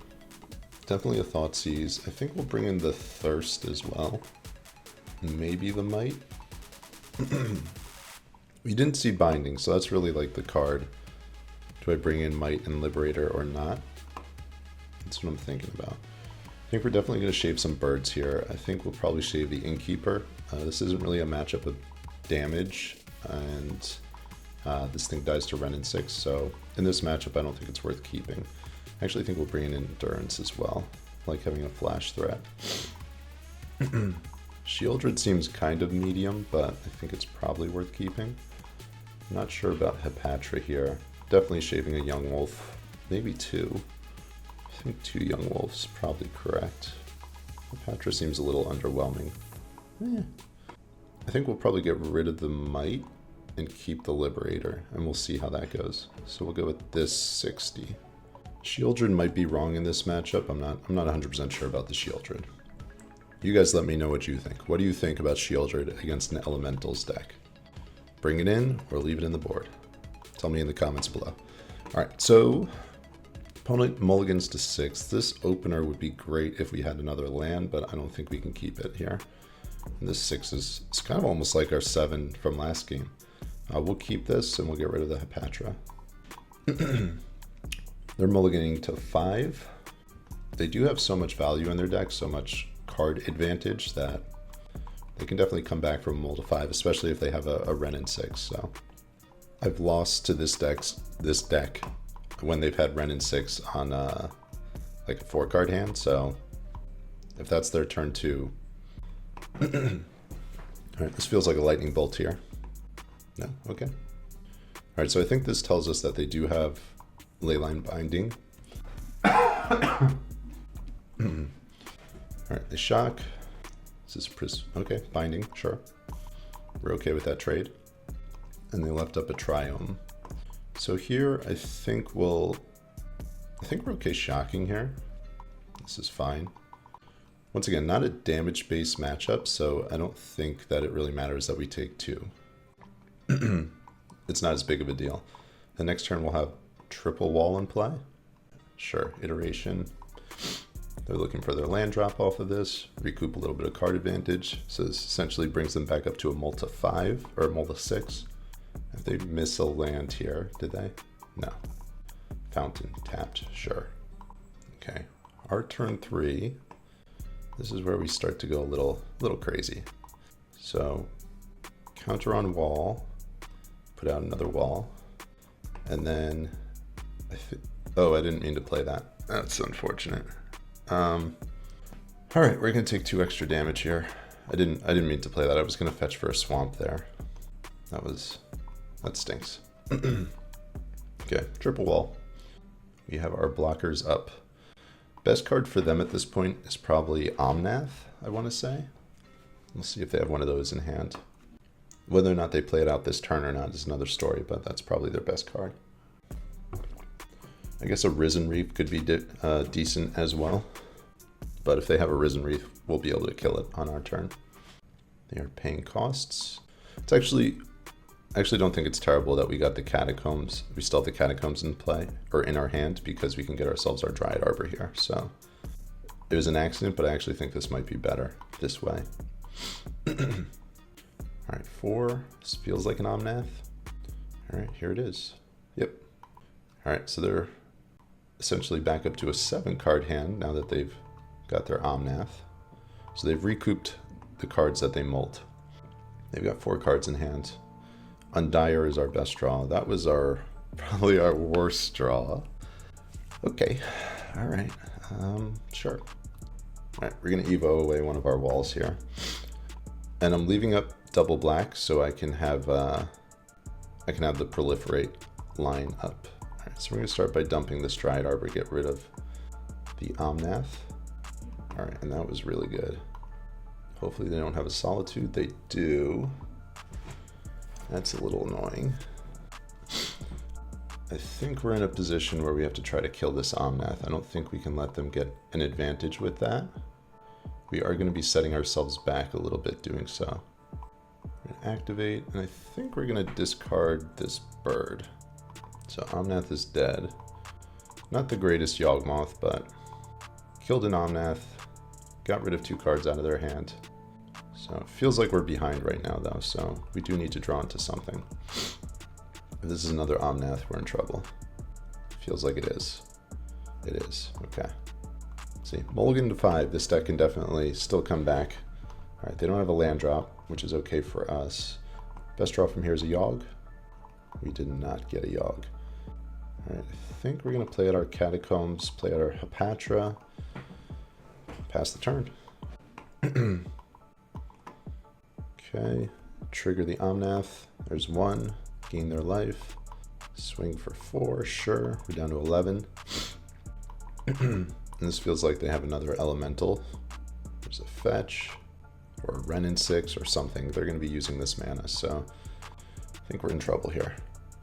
Definitely a Thoughtseize. I think we'll bring in the Thirst as well. Maybe the Might. We didn't see Binding, so that's really like the card. Do I bring in Might and Liberator or not? That's what I'm thinking about. I think we're definitely going to shave some birds here. I think we'll probably shave the Innkeeper. This isn't really a matchup of damage, and this thing dies to Ren and 6, so in this matchup I don't think it's worth keeping. I actually think we'll bring in Endurance as well, like having a flash threat. Shieldred seems kind of medium, but I think it's probably worth keeping. I'm not sure about Hepatra here. Definitely shaving a Yawgmoth, maybe 2. I think 2 Yawgmoths, probably correct. Hepatra seems a little underwhelming. I think we'll probably get rid of the Might and keep the Liberator, and we'll see how that goes. So we'll go with this 60. Shieldred might be wrong in this matchup. I'm not 100% sure about the Shieldred. You guys let me know what you think. What do you think about Shieldred against an Elementals deck? Bring it in or leave it in the board? Tell me in the comments below. Alright, so opponent mulligans to 6. This opener would be great if we had another land, but I don't think we can keep it here. And this 6 is it's kind of almost like our 7 from last game. We'll keep this and we'll get rid of the Patron. They're mulliganing to 5. They do have so much value in their deck, so much card advantage that they can definitely come back from mull to 5, especially if they have a Ren and 6. So I've lost to this deck when they've had Ren and 6 on like a 4-card hand. So if that's their turn 2, all right, this feels like a lightning bolt here. No, okay. All right, so I think this tells us that they do have Leyline Binding. All right, they shock. This is okay, Binding, sure. We're okay with that trade. And they left up a Triome. So here, I think we're okay shocking here. This is fine. Once again, not a damage-based matchup, so I don't think that it really matters that we take 2. It's not as big of a deal. The next turn we'll have triple wall in play. Sure, iteration. They're looking for their land drop off of this, recoup a little bit of card advantage. So this essentially brings them back up to a mull to 5, or a mull to 6. If they miss a land here, did they? No. Fountain tapped, sure. Okay, our turn 3. This is where we start to go a little crazy. So counter on wall, put out another wall, and then oh, I didn't mean to play that. That's unfortunate. All right, we're gonna take 2 extra damage here. I didn't mean to play that. I was gonna fetch for a swamp there. That stinks. Okay, triple wall. We have our blockers up. Best card for them at this point is probably Yawgmoth, I want to say. Let's see if they have one of those in hand. Whether or not they play it out this turn or not is another story, but that's probably their best card. I guess a Risen Reef could be decent as well. But if they have a Risen Reef, we'll be able to kill it on our turn. They are paying costs. It's actually, I actually don't think it's terrible that we got the Catacombs. We still have the Catacombs in play, or in our hand, because we can get ourselves our Dryad Arbor here. So it was an accident, but I actually think this might be better this way. All right, 4. This feels like an Yawgmoth. All right, here it is. Yep. All right, so they're essentially back up to a 7-card hand now that they've got their Yawgmoth. So they've recouped the cards that they mulled. They've got 4 cards in hand. Undyre is our best draw. That was probably our worst draw. Okay, all right, sure. All right, we're gonna Evo away one of our walls here. And I'm leaving up double black so I can have the proliferate line up. All right, so we're gonna start by dumping this Dryad Arbor, get rid of the Yawgmoth. All right, and that was really good. Hopefully they don't have a Solitude. They do. That's a little annoying. I think we're in a position where we have to try to kill this Yawgmoth. I don't think we can let them get an advantage with that. We are going to be setting ourselves back a little bit doing so. We're going to activate, and I think we're going to discard this bird. So Yawgmoth is dead. Not the greatest Yawgmoth, but killed an Yawgmoth, got rid of 2 cards out of their hand. So it feels like we're behind right now, though, so we do need to draw into something. If this is another Yawgmoth, we're in trouble. Feels like it is. It is. Okay. Let's see. Mulligan to 5. This deck can definitely still come back. All right, they don't have a land drop, which is okay for us. Best draw from here is a Yawg. We did not get a Yawg. All right, I think we're going to play out our Catacombs, play out our Hapatra, pass the turn. Okay, trigger the Yawgmoth. There's 1, gain their life. Swing for 4, sure. We're down to 11. And this feels like they have another elemental. There's a fetch, or a Ren and 6, or something. They're going to be using this mana, so I think we're in trouble here.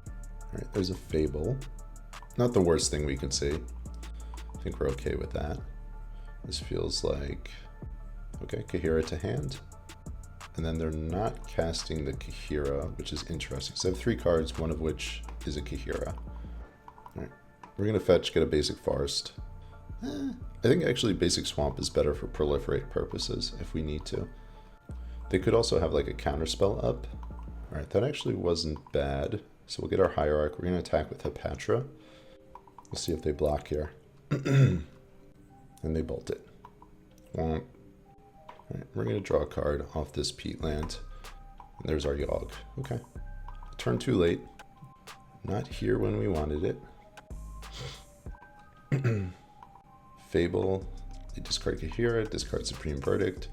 All right, there's a Fable. Not the worst thing we could see. I think we're okay with that. This feels like, okay, Kaheera to hand. And then they're not casting the Kaheera, which is interesting. So I have 3 cards, one of which is a Kaheera. All right, we're going to fetch, get a basic forest. I think actually basic swamp is better for proliferate purposes if we need to. They could also have like a counterspell up. All right, that actually wasn't bad. So we'll get our Hierarch. We're going to attack with Hepatra. We'll see if they block here. And they bolt it. Won't. All right, we're going to draw a card off this peatland. And there's our Yawg. Okay. Turn too late. Not here when we wanted it. Fable. They discard Kaheera, discard Supreme Verdict.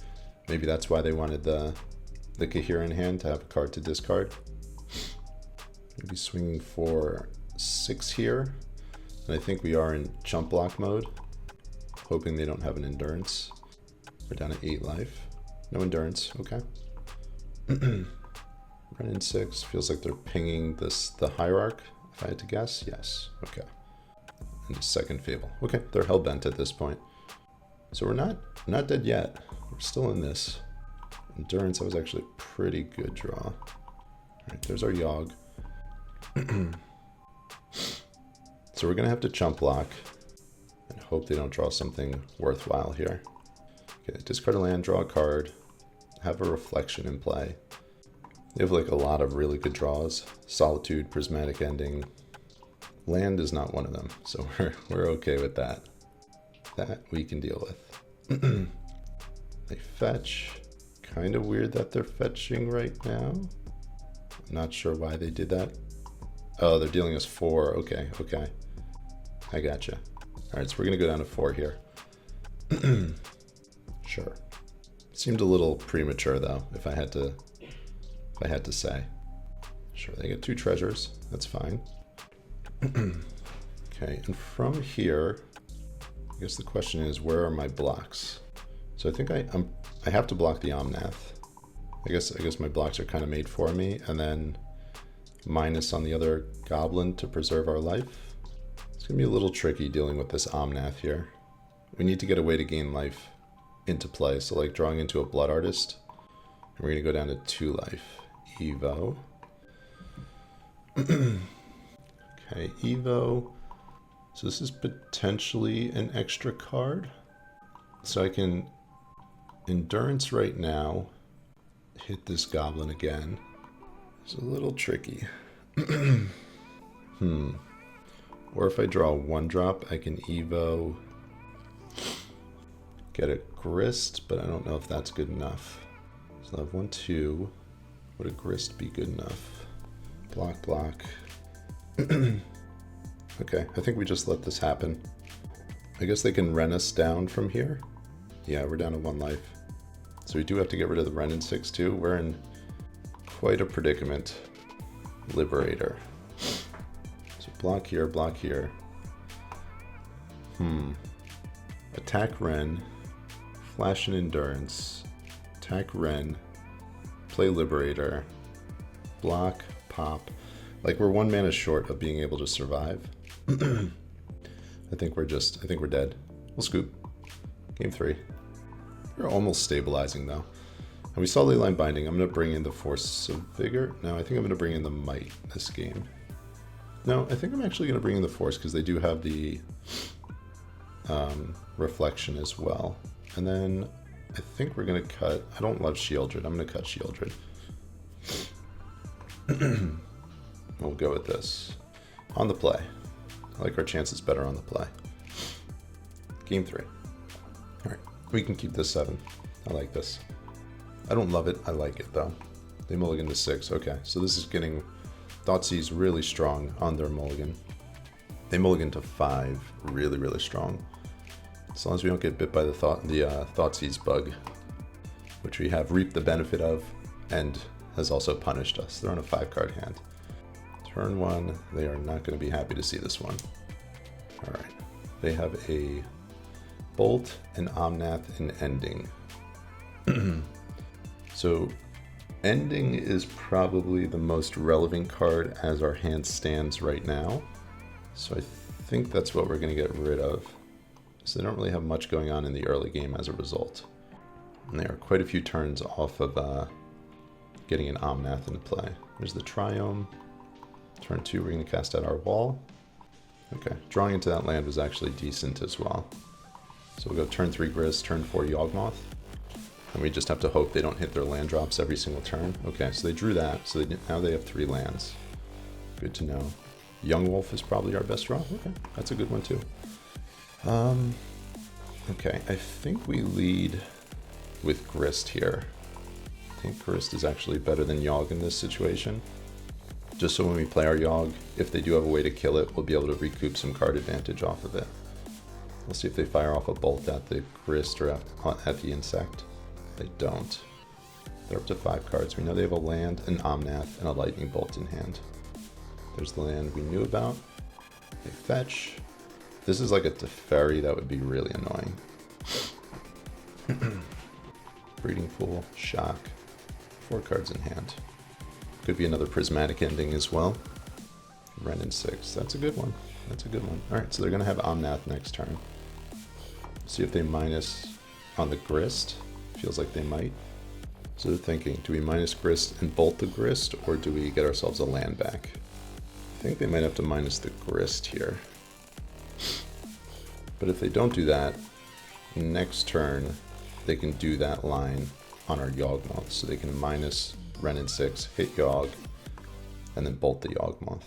Maybe that's why they wanted the Kaheera in hand, to have a card to discard. Maybe swinging for 6 here. And I think we are in jump block mode. Hoping they don't have an endurance. We're down to 8 life. No endurance, okay. Run in 6. Feels like they're pinging the Hierarch, if I had to guess. Yes, okay. And the second Fable. Okay, they're hellbent at this point. So we're not dead yet. We're still in this. Endurance, that was actually a pretty good draw. All right, there's our Yawg. So we're going to have to chump block and hope they don't draw something worthwhile here. Okay, discard a land, draw a card, have a reflection in play. They have like a lot of really good draws. Solitude, Prismatic Ending. Land is not one of them, so we're okay with that. That we can deal with. They fetch. Kind of weird that they're fetching right now. I'm not sure why they did that. Oh, they're dealing us 4. Okay, okay. I gotcha. Alright, so we're going to go down to 4 here. Sure. Seemed a little premature though, if I had to say. Sure, they get 2 treasures. That's fine. Okay, and from here, I guess the question is, where are my blocks? So I think I have to block the Omnath. I guess my blocks are kind of made for me, and then minus on the other goblin to preserve our life. It's gonna be a little tricky dealing with this Omnath here. We need to get a way to gain life into play. So like drawing into a Blood Artist, and we're gonna go down to 2 life. Evo. Okay, Evo. So this is potentially an extra card. So I can Endurance right now, hit this goblin again. It's a little tricky. Or if I draw a 1-drop, I can Evo, get a Grist, but I don't know if that's good enough. So I have 1, 2. Would a Grist be good enough? Block, block. Okay, I think we just let this happen. I guess they can Ren us down from here. Yeah, we're down to 1 life. So we do have to get rid of the Ren in 6 too. We're in quite a predicament. Liberator. So block here, block here. Attack Ren. Flash and Endurance. Attack Ren. Play Liberator. Block, pop. Like we're 1 mana short of being able to survive. I think we're dead. We'll scoop. Game 3. We're almost stabilizing though. And we saw Leyline Binding. I'm going to bring in the Force of Vigor. No, I think I'm going to bring in the Might this game. No, I think I'm actually going to bring in the Force because they do have the Reflection as well. And then I think we're going to cut... I don't love Shieldred. I'm going to cut Shieldred. We'll go with this. On the play. I like our chances better on the play. Game 3. Alright, we can keep this 7. I like this. I don't love it, I like it though. They mulligan to 6, okay. So this is getting Thoughtseize really strong on their mulligan. They mulligan to 5, really, really strong. As long as we don't get bit by the Thoughtseize bug, which we have reaped the benefit of and has also punished us. They're on a 5-card hand. Turn 1, they are not going to be happy to see this one. Alright, they have a Bolt, an Omnath, and Ending. So, Ending is probably the most relevant card as our hand stands right now. So I think that's what we're going to get rid of. So they don't really have much going on in the early game as a result. And they are quite a few turns off of getting an Omnath into play. There's the Triome. Turn 2, we're going to cast out our wall. Okay, drawing into that land was actually decent as well. So we'll go turn 3 Grist, turn 4 Yawgmoth. And we just have to hope they don't hit their land drops every single turn. Okay, so they drew that. So now they have 3 lands. Good to know. Yawgmoth is probably our best draw. Okay, that's a good one too. Okay, I think we lead with Grist here. I think Grist is actually better than Yawg in this situation. Just so when we play our Yawg, if they do have a way to kill it, we'll be able to recoup some card advantage off of it. We'll see if they fire off a bolt at the Grist or at the insect. They don't. They're up to 5 cards. We know they have a land, an Omnath, and a lightning bolt in hand. There's the land we knew about. They fetch. This is like a Teferi that would be really annoying. Breeding Pool, Shock. 4 cards in hand. Could be another prismatic ending as well. Wrenn and 6. That's a good one. That's a good one. Alright, so they're going to have Omnath next turn. See if they minus on the Grist. Feels like they might. So they're thinking, do we minus Grist and bolt the Grist, or do we get ourselves a land back? I think they might have to minus the Grist here. But if they don't do that, next turn they can do that line on our Yawgmoth. So they can minus Wrenn and 6, hit Yawg, and then bolt the Yawgmoth.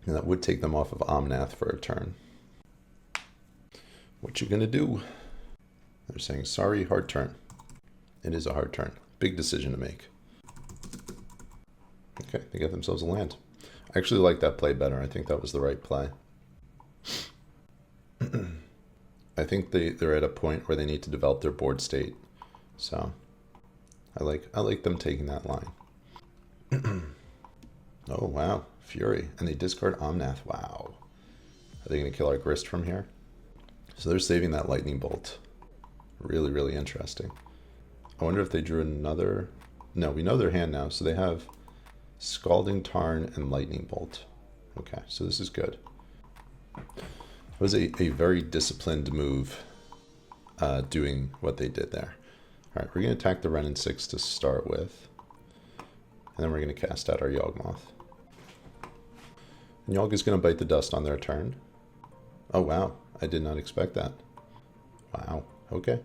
And that would take them off of Omnath for a turn. What you gonna do? They're saying, sorry, hard turn. It is a hard turn. Big decision to make. Okay, they get themselves a land. I actually like that play better. I think that was the right play. I think they're at a point where they need to develop their board state. So I like them taking that line. Oh wow, Fury. And they discard Omnath. Wow. Are they gonna kill our Grist from here? So they're saving that lightning bolt. Really, really interesting. I wonder if they drew another... No, we know their hand now, so they have Scalding Tarn and Lightning Bolt. Okay, so this is good. It was a very disciplined move doing what they did there. Alright, we're going to attack the Wrenn and 6 to start with. And then we're going to cast out our Yawgmoth. And Yawg is going to bite the dust on their turn. Oh wow, I did not expect that. Wow, okay.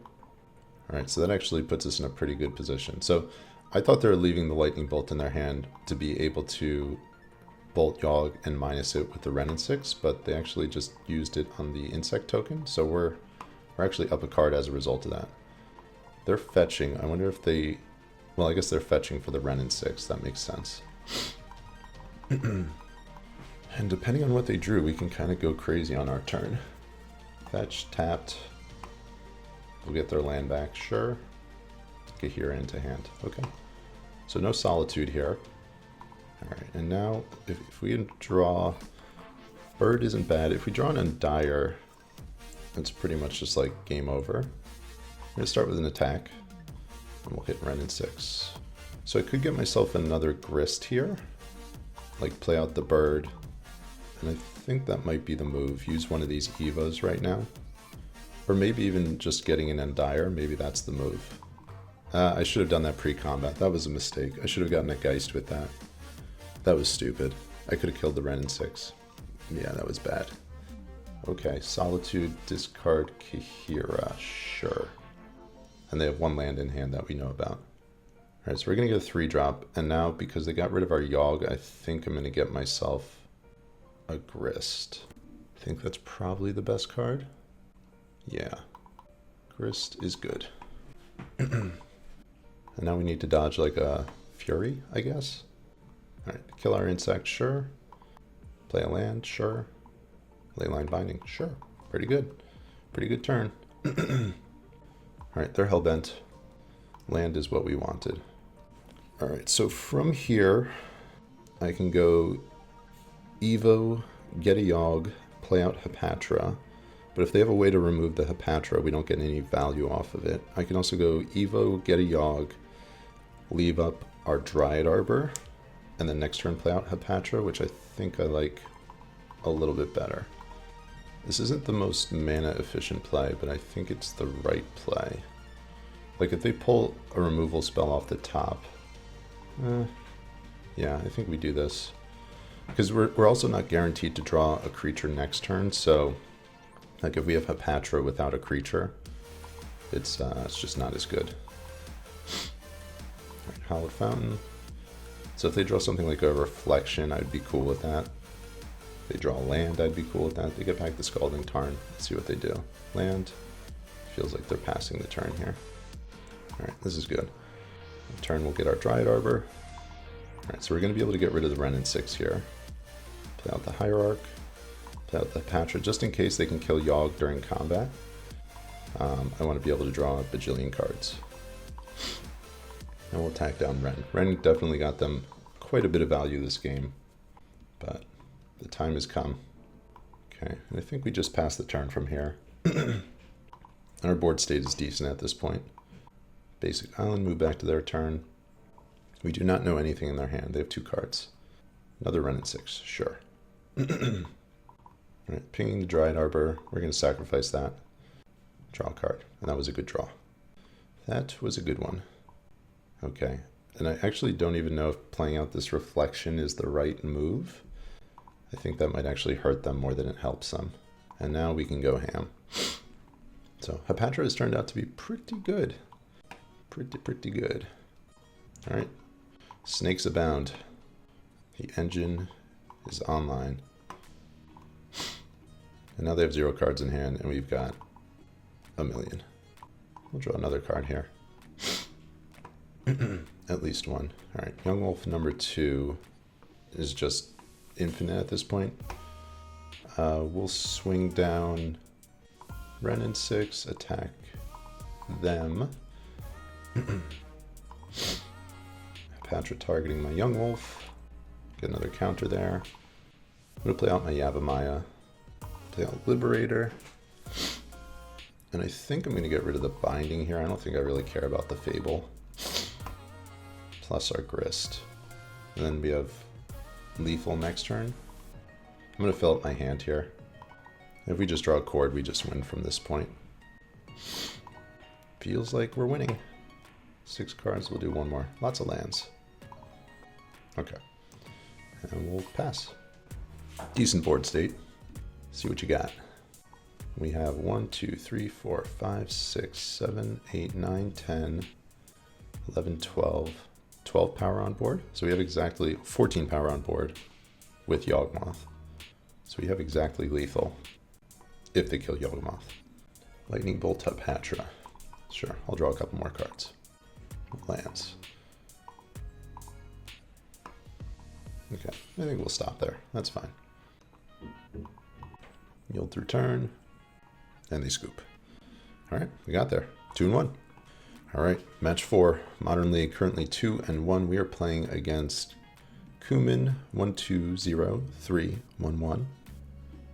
Alright, so that actually puts us in a pretty good position. So I thought they were leaving the Lightning Bolt in their hand to be able to bolt Yawg and minus it with the Wrenn and 6, but they actually just used it on the insect token, so we're actually up a card as a result of that. They're fetching. I wonder if they... Well, I guess they're fetching for the Wrenn and 6. That makes sense. And depending on what they drew, we can kind of go crazy on our turn. Fetch, tapped... We'll get their land back, sure. Kaheera into hand. Okay. So no Solitude here. Alright, and now if we draw... Bird isn't bad. If we draw an Undire, it's pretty much just like game over. I'm going to start with an attack. And we'll hit Wrenn and 6. So I could get myself another Grist here. Like play out the bird. And I think that might be the move. Use one of these Evos right now. Or maybe even just getting an Undire. Maybe that's the move. I should have done that pre-combat. That was a mistake. I should have gotten a Geist with that. That was stupid. I could have killed the Wrenn and 6. Yeah, that was bad. Okay, Solitude, discard Kaheera. Sure. And they have 1 land in hand that we know about. Alright, so we're going to get a 3-drop. And now, because they got rid of our Yawg, I think I'm going to get myself a Grist. I think that's probably the best card. Yeah. Grist is good. And now we need to dodge like a Fury, I guess. Alright, kill our insect, sure. Play a land, sure. Leyline Binding, sure. Pretty good. Pretty good turn. Alright, they're hellbent. Land is what we wanted. Alright, so from here, I can go Evo, get a Yawg, play out Hapatra. But if they have a way to remove the Hapatra, we don't get any value off of it. I can also go Evo, get a Yawg, leave up our Dryad Arbor, and then next turn play out Hapatra, which I think I like a little bit better. This isn't the most mana efficient play, but I think it's the right play. Like if they pull a removal spell off the top, yeah, I think we do this. Because we're also not guaranteed to draw a creature next turn, so like if we have Hapatra without a creature, it's just not as good. Hallowed Fountain. So if they draw something like a Reflection, I'd be cool with that. If they draw land, I'd be cool with that. They get back the Scalding Tarn. Let's see what they do. Land. Feels like they're passing the turn here. Alright, this is good. In turn, we'll get our Dryad Arbor. Alright, so we're going to be able to get rid of the Wrenn and 6 here. Play out the Hierarch. Play out the Patron, just in case they can kill Yawg during combat. I want to be able to draw a bajillion cards. And we'll attack down Wrenn. Wrenn definitely got them quite a bit of value this game. But the time has come. Okay, and I think we just passed the turn from here. And our board state is decent at this point. Basic Island, move back to their turn. We do not know anything in their hand. They have 2 cards. Another Wrenn and 6, sure. Alright, pinging the Dryad Arbor. We're going to sacrifice that. Draw a card. And that was a good draw. That was a good one. Okay. And I actually don't even know if playing out this Reflection is the right move. I think that might actually hurt them more than it helps them. And now we can go ham. So Hapatra has turned out to be pretty good. Pretty good. Alright. Snakes abound. The engine is online. And now they have 0 cards in hand, and we've got a million. We'll draw another card here. At least one. Alright, Yawgmoth number 2 is just infinite at this point. We'll swing down Wrenn and 6, attack them. Patra targeting my Yawgmoth. Get another counter there. I'm going to play out my Yavimaya. Play out Liberator. And I think I'm going to get rid of the Binding here. I don't think I really care about the Fable. Plus our Grist. And then we have Lethal next turn. I'm going to fill up my hand here. If we just draw a chord, we just win from this point. Feels like we're winning. 6 cards, we'll do 1 more. Lots of lands. Okay. And we'll pass. Decent board state. See what you got. We have 1, 2, 3, 4, 5, 6, 7, 8, 9, 10, 11, 12. 12 power on board. So we have exactly 14 power on board with Yawgmoth. So we have exactly lethal if they kill Yawgmoth. Lightning Bolt Hapatra. Sure, I'll draw a couple more cards. Lands. Okay, I think we'll stop there. That's fine. Yield through turn. And they scoop. Alright, we got there. 2-1. Alright, match 4. Modern League, currently 2-1. We are playing against Kumin 120311,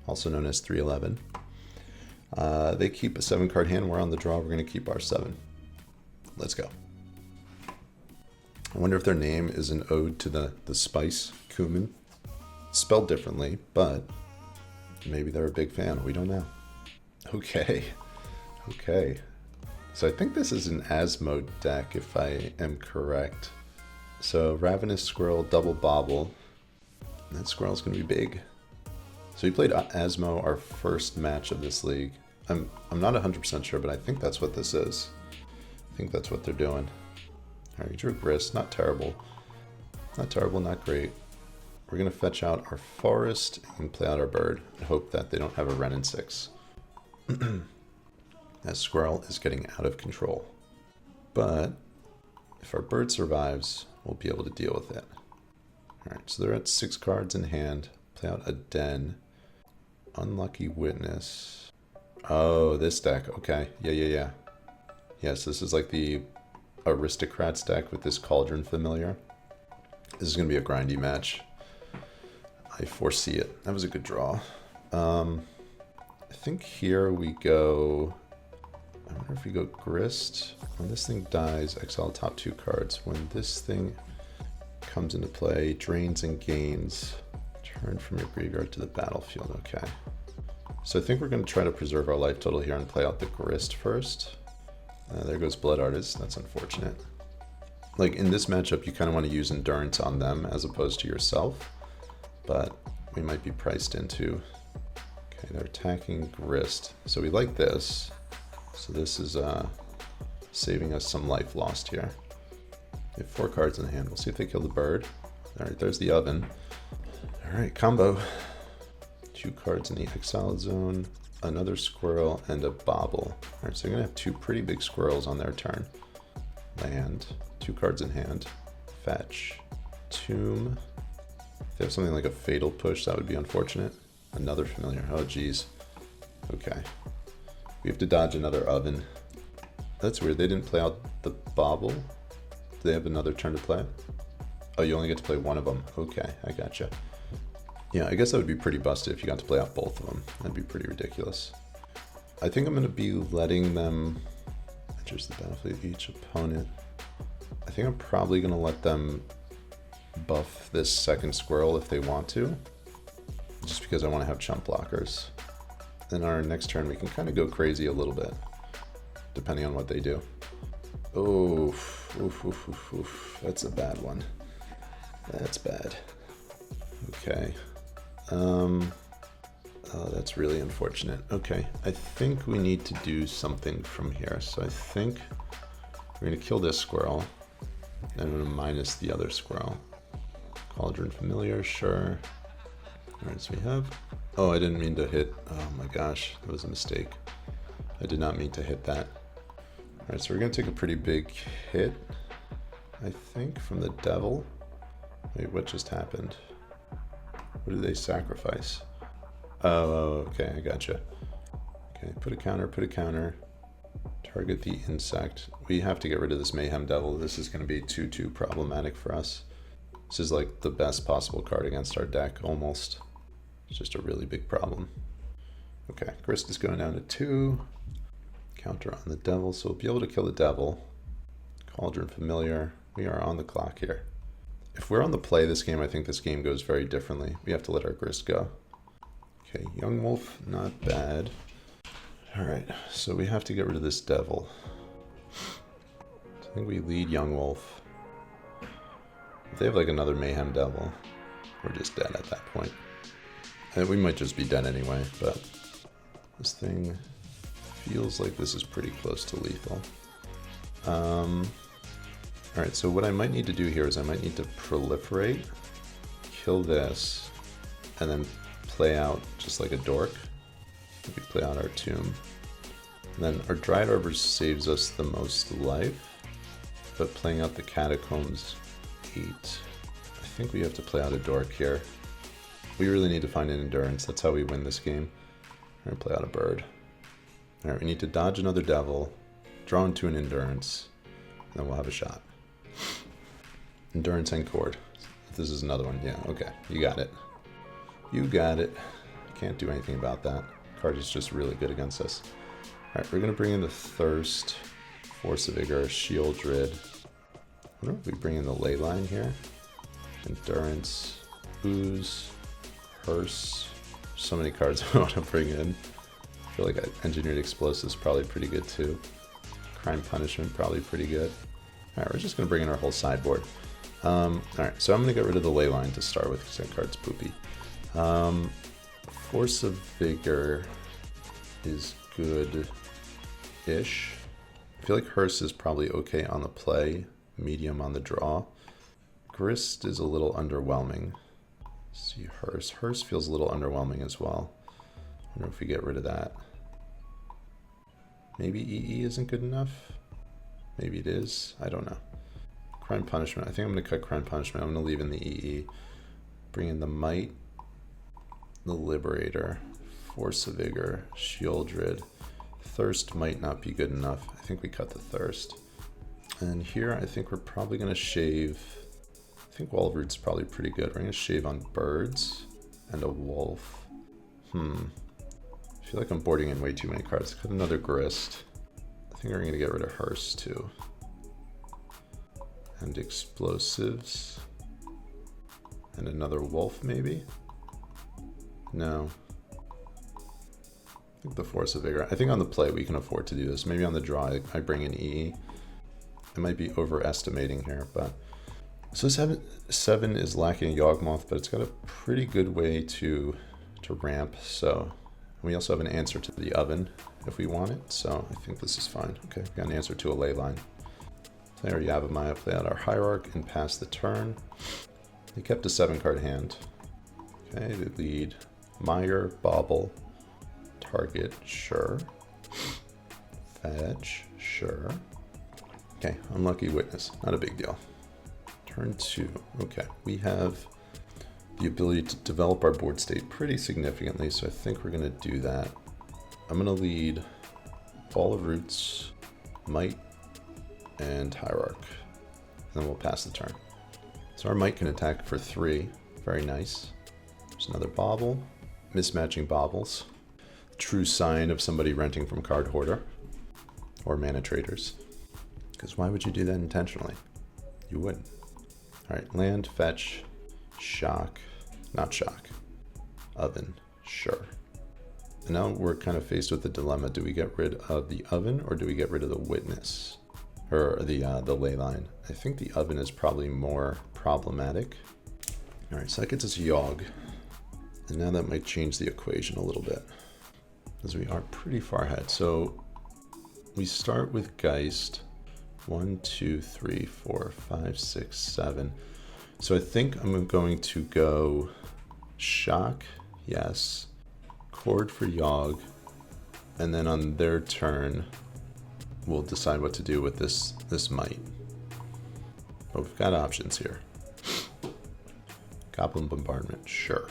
also known as 311. They keep a 7-card hand. We're on the draw. We're going to keep our 7. Let's go. I wonder if their name is an ode to the spice cumin. Spelled differently, but maybe they're a big fan. We don't know. Okay. Okay. So I think this is an Asmo deck, if I am correct. So Ravenous Squirrel, double Bobble. That squirrel's going to be big. So we played Asmo our first match of this league. I'm not 100% sure, but I think that's what this is. I think that's what they're doing. Alright, we drew Grist. Not terrible. Not terrible, not great. We're going to fetch out our Forest and play out our Bird and hope that they don't have a Wrenn and 6. That squirrel is getting out of control. But if our Bird survives, we'll be able to deal with it. Alright, so they're at 6 cards in hand. Play out a Den. Unlucky Witness. Oh, this deck. Okay. Yeah. Yes, this is like the Aristocrats deck with this Cauldron Familiar. This is going to be a grindy match. I foresee it. That was a good draw. I think here we go... I wonder if we go Grist. When this thing dies, exile top 2 cards. When this thing comes into play, drains and gains. Turn from your graveyard to the battlefield. Okay. So I think we're going to try to preserve our life total here and play out the Grist first. There goes Blood Artist. That's unfortunate. Like in this matchup, you kind of want to use Endurance on them as opposed to yourself. But we might be priced into... Okay, they're attacking Grist. So we like this. So this is saving us some life lost here. They have 4 cards in the hand. We'll see if they kill the bird. Alright, there's the oven. Alright, combo. 2 cards in the exile zone, another squirrel, and a bauble. Alright, so they're going to have 2 pretty big squirrels on their turn. Land, 2 cards in hand. Fetch, tomb. If they have something like a fatal push, that would be unfortunate. Another familiar. Oh, geez. Okay. We have to dodge another oven. That's weird. They didn't play out the bauble. Do they have another turn to play? Oh, you only get to play one of them. Okay, I gotcha. Yeah, I guess that would be pretty busted if you got to play out both of them. That'd be pretty ridiculous. I think I'm going to be letting them enters the battlefield of each opponent. I think I'm probably going to let them buff this second squirrel if they want to, just because I want to have chump blockers. Then our next turn we can kind of go crazy a little bit, depending on what they do. Oh, that's a bad one. That's bad. Okay. Oh, that's really unfortunate. Okay, I think we need to do something from here. So I think we're going to kill this squirrel, and I'm going to minus the other squirrel. Cauldron Familiar, sure. Alright, so we have... Oh, I didn't mean to hit... Oh my gosh, that was a mistake. I did not mean to hit that. Alright, so we're going to take a pretty big hit, I think, from the devil. Wait, what just happened? What did they sacrifice? Oh, okay, I gotcha. Okay, put a counter. Target the insect. We have to get rid of this Mayhem Devil. This is going to be too problematic for us. This is like the best possible card against our deck, almost. It's just a really big problem. Okay, Grist is going down to 2. Counter on the devil, so we'll be able to kill the devil. Cauldron Familiar. We are on the clock here. If we're on the play this game, I think this game goes very differently. We have to let our Grist go. Okay, Yawgmoth, not bad. Alright, so we have to get rid of this devil. I think we lead Yawgmoth. If they have like another Mayhem Devil, we're just dead at that point. And we might just be dead anyway, but this thing feels like this is pretty close to lethal. Alright, so what I might need to do here is I might need to proliferate, kill this, and then play out just like a dork. We play out our tomb. And then our Dryad Arbor saves us the most life, but playing out the catacombs 8. I think we have to play out a dork here. We really need to find an endurance. That's how we win this game. We're gonna play out a bird. Alright, we need to dodge another devil, draw into an endurance, and then we'll have a shot. Endurance and cord. If this is another one, yeah, okay. You got it. You got it. Can't do anything about that. Card is just really good against us. Alright, we're gonna bring in the Thirst, Force of Vigor, Shieldred. I wonder if we bring in the Ley Line here. Endurance, Ooze, Hearse. So many cards I want to bring in. I feel like Engineered Explosives probably pretty good too. Crime Punishment probably pretty good. Alright, we're just going to bring in our whole sideboard. Alright, so I'm going to get rid of the Ley Line to start with because that card's poopy. Force of Vigor is good-ish. I feel like Hearse is probably okay on the play, medium on the draw. Grist is a little underwhelming. Let's see, Hearse. Hearse feels a little underwhelming as well. I wonder if we get rid of that. Maybe EE isn't good enough. Maybe it is. I don't know. Crime Punishment. I think I'm going to cut Crime Punishment. I'm going to leave in the EE. Bring in the Might, the Liberator, Force of Vigor, Shieldred. Thirst might not be good enough. I think we cut the Thirst. And here I think we're probably going to shave. I think Wall of Root's probably pretty good. We're going to shave on birds and a wolf. I feel like I'm boarding in way too many cards. Cut another Grist. I think we're going to get rid of Hearse too. And Explosives. And another wolf maybe? No. I think the Force of Vigor. I think on the play we can afford to do this. Maybe on the draw I bring in EE. I might be overestimating here, but... So 7 is lacking Yawgmoth, but it's got a pretty good way to ramp, so... We also have an answer to the oven if we want it, so I think this is fine. Okay, we got an answer to a Ley Line. Play our Yawgmoth, play out our Hierarch, and pass the turn. They kept a 7-card hand. Okay, they lead Mire, Bauble, target, sure. Fetch, sure. Okay, Unlucky Witness, not a big deal. Turn 2, okay. We have the ability to develop our board state pretty significantly, so I think we're gonna do that. I'm gonna lead Ball of Roots, Might, and Hierarch. Then we'll pass the turn. So our Might can attack for 3, very nice. There's another Bauble, mismatching Baubles. True sign of somebody renting from Card Hoarder or Mana Traders. Because why would you do that intentionally? You wouldn't. Alright, land, fetch, shock, not shock, oven, sure. And now we're kind of faced with the dilemma. Do we get rid of the oven or do we get rid of the witness? Or the ley line? I think the oven is probably more problematic. Alright, so that gets us Yawg. And now that might change the equation a little bit, because we are pretty far ahead. So we start with Geist. 1, 2, 3, 4, 5, 6, 7. So I think I'm going to go shock, yes. Chord for Yawg. And then on their turn, we'll decide what to do with this might. But we've got options here. Goblin Bombardment, sure.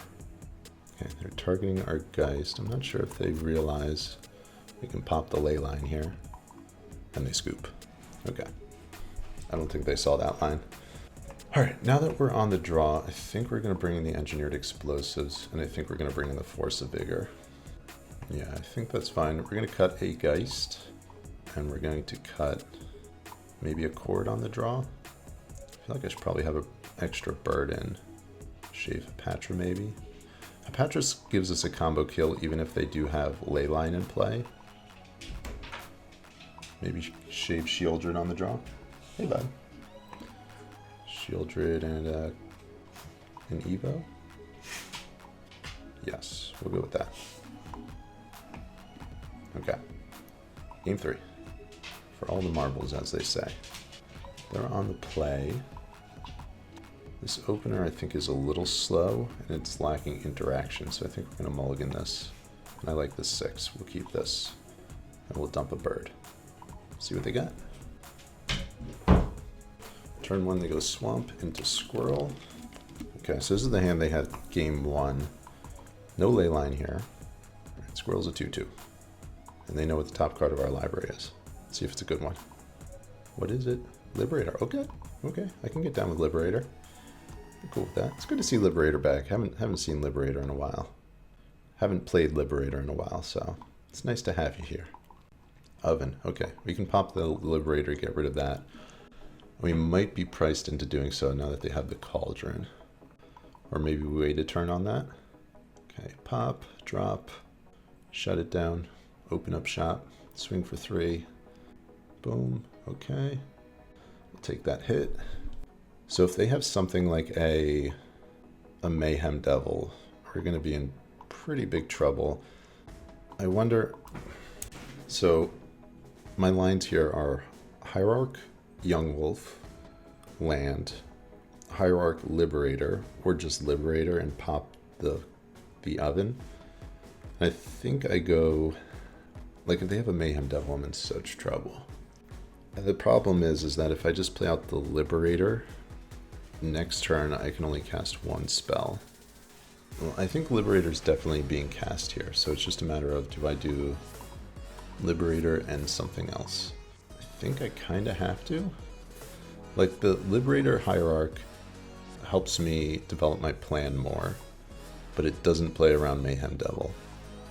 Okay, they're targeting our Geist. I'm not sure if they realize we can pop the ley line here. And they scoop. Okay. I don't think they saw that line. Alright, now that we're on the draw, I think we're going to bring in the Engineered Explosives, and I think we're going to bring in the Force of Vigor. Yeah, I think that's fine. We're going to cut a Geist, and we're going to cut maybe a Chord on the draw. I feel like I should probably have an extra bird in. Shave a Patron maybe. A Patron gives us a combo kill even if they do have Leyline in play. Maybe shave Shieldred on the draw. Hey bud. Shieldred and an Evo? Yes, we'll go with that. Okay. Game 3. For all the marbles, as they say. They're on the play. This opener, I think, is a little slow, and it's lacking interaction, so I think we're going to mulligan this. And I like this 6. We'll keep this. And we'll dump a bird. See what they got. Turn 1, they go Swamp into Squirrel. Okay, so this is the hand they had game 1. No Leyline here. Right, Squirrel's a 2-2. And they know what the top card of our library is. Let's see if it's a good one. What is it? Liberator. Okay, okay. I can get down with Liberator. I'm cool with that. It's good to see Liberator back. Haven't seen Liberator in a while. Haven't played Liberator in a while, so it's nice to have you here. Oven. Okay, we can pop the Liberator, get rid of that. We might be priced into doing so now that they have the Cauldron. Or maybe we wait a turn on that. Okay, pop, drop, shut it down, open up shop, swing for 3. Boom, okay. We'll take that hit. So if they have something like a Mayhem Devil, we're going to be in pretty big trouble. I wonder... So my lines here are Hierarch, Yawgmoth, land, Hierarch, Liberator, or just Liberator and pop the oven. I think I go... Like if they have a Mayhem Devil, I'm in such trouble. And the problem is that if I just play out the Liberator... Next turn, I can only cast 1 spell. Well, I think Liberator's definitely being cast here, so it's just a matter of do I do Liberator and something else? I think I kind of have to. Like, the Liberator Hierarch helps me develop my plan more, but it doesn't play around Mayhem Devil.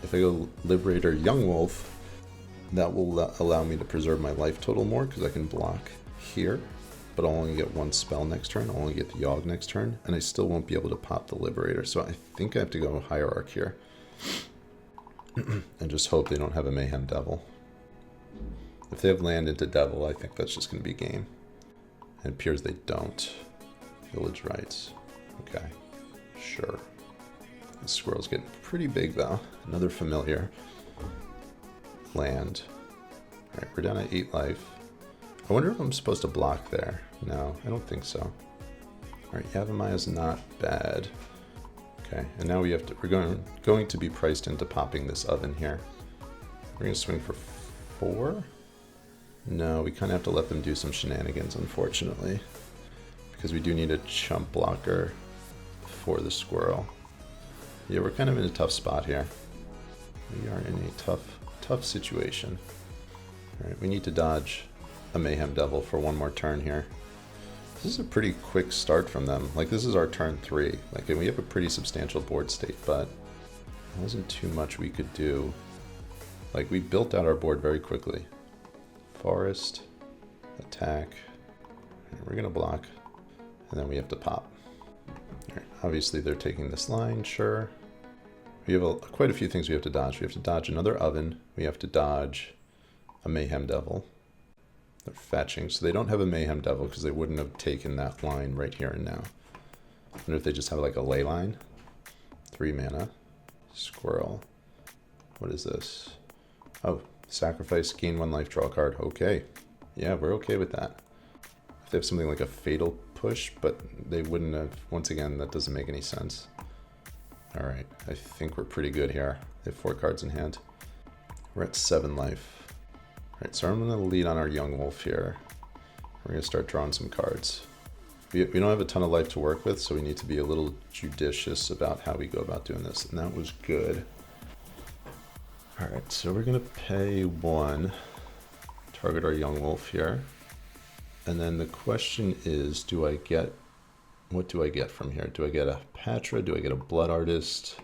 If I go Liberator Yawgmoth, that will allow me to preserve my life total more, because I can block here. But I'll only get 1 spell next turn, I'll only get the Yawg next turn, and I still won't be able to pop the Liberator, so I think I have to go Hierarch here. And just hope they don't have a Mayhem Devil. If they have land into Devil, I think that's just going to be game. And it appears they don't. Village Rights. Okay, sure. The squirrel's getting pretty big though. Another familiar. Land. Alright, we're down at 8 life. I wonder if I'm supposed to block there. No, I don't think so. Alright, Yawgmoth is not bad. Okay, and now we're going to be priced into popping this oven here. We're going to swing for 4? No, we kind of have to let them do some shenanigans, unfortunately. Because we do need a chump blocker for the squirrel. Yeah, we're kind of in a tough spot here. We are in a tough situation. Alright, we need to dodge a Mayhem Devil for one more turn here. This is a pretty quick start from them. Like, this is our turn 3. Like, and we have a pretty substantial board state, but there wasn't too much we could do. Like, we built out our board very quickly. Forest, attack. Right, we're gonna block, and then we have to pop. Right, obviously, they're taking this line, sure. We have quite a few things we have to dodge. We have to dodge another oven. We have to dodge a Mayhem Devil. They're fetching, so they don't have a Mayhem Devil because they wouldn't have taken that line right here and now. I wonder if they just have like a ley line. 3 mana. Squirrel. What is this? Oh, sacrifice, gain 1 life, draw a card. Okay. Yeah, we're okay with that. If they have something like a fatal push, but they wouldn't have, once again, that doesn't make any sense. Alright, I think we're pretty good here. They have 4 cards in hand. We're at 7 life. Alright, so I'm going to lead on our Yawgmoth here. We're going to start drawing some cards. We don't have a ton of life to work with, so we need to be a little judicious about how we go about doing this. And that was good. Alright, so we're going to pay 1. Target our Yawgmoth here. And then the question is, what do I get from here? Do I get a Patron? Do I get a Blood Artist?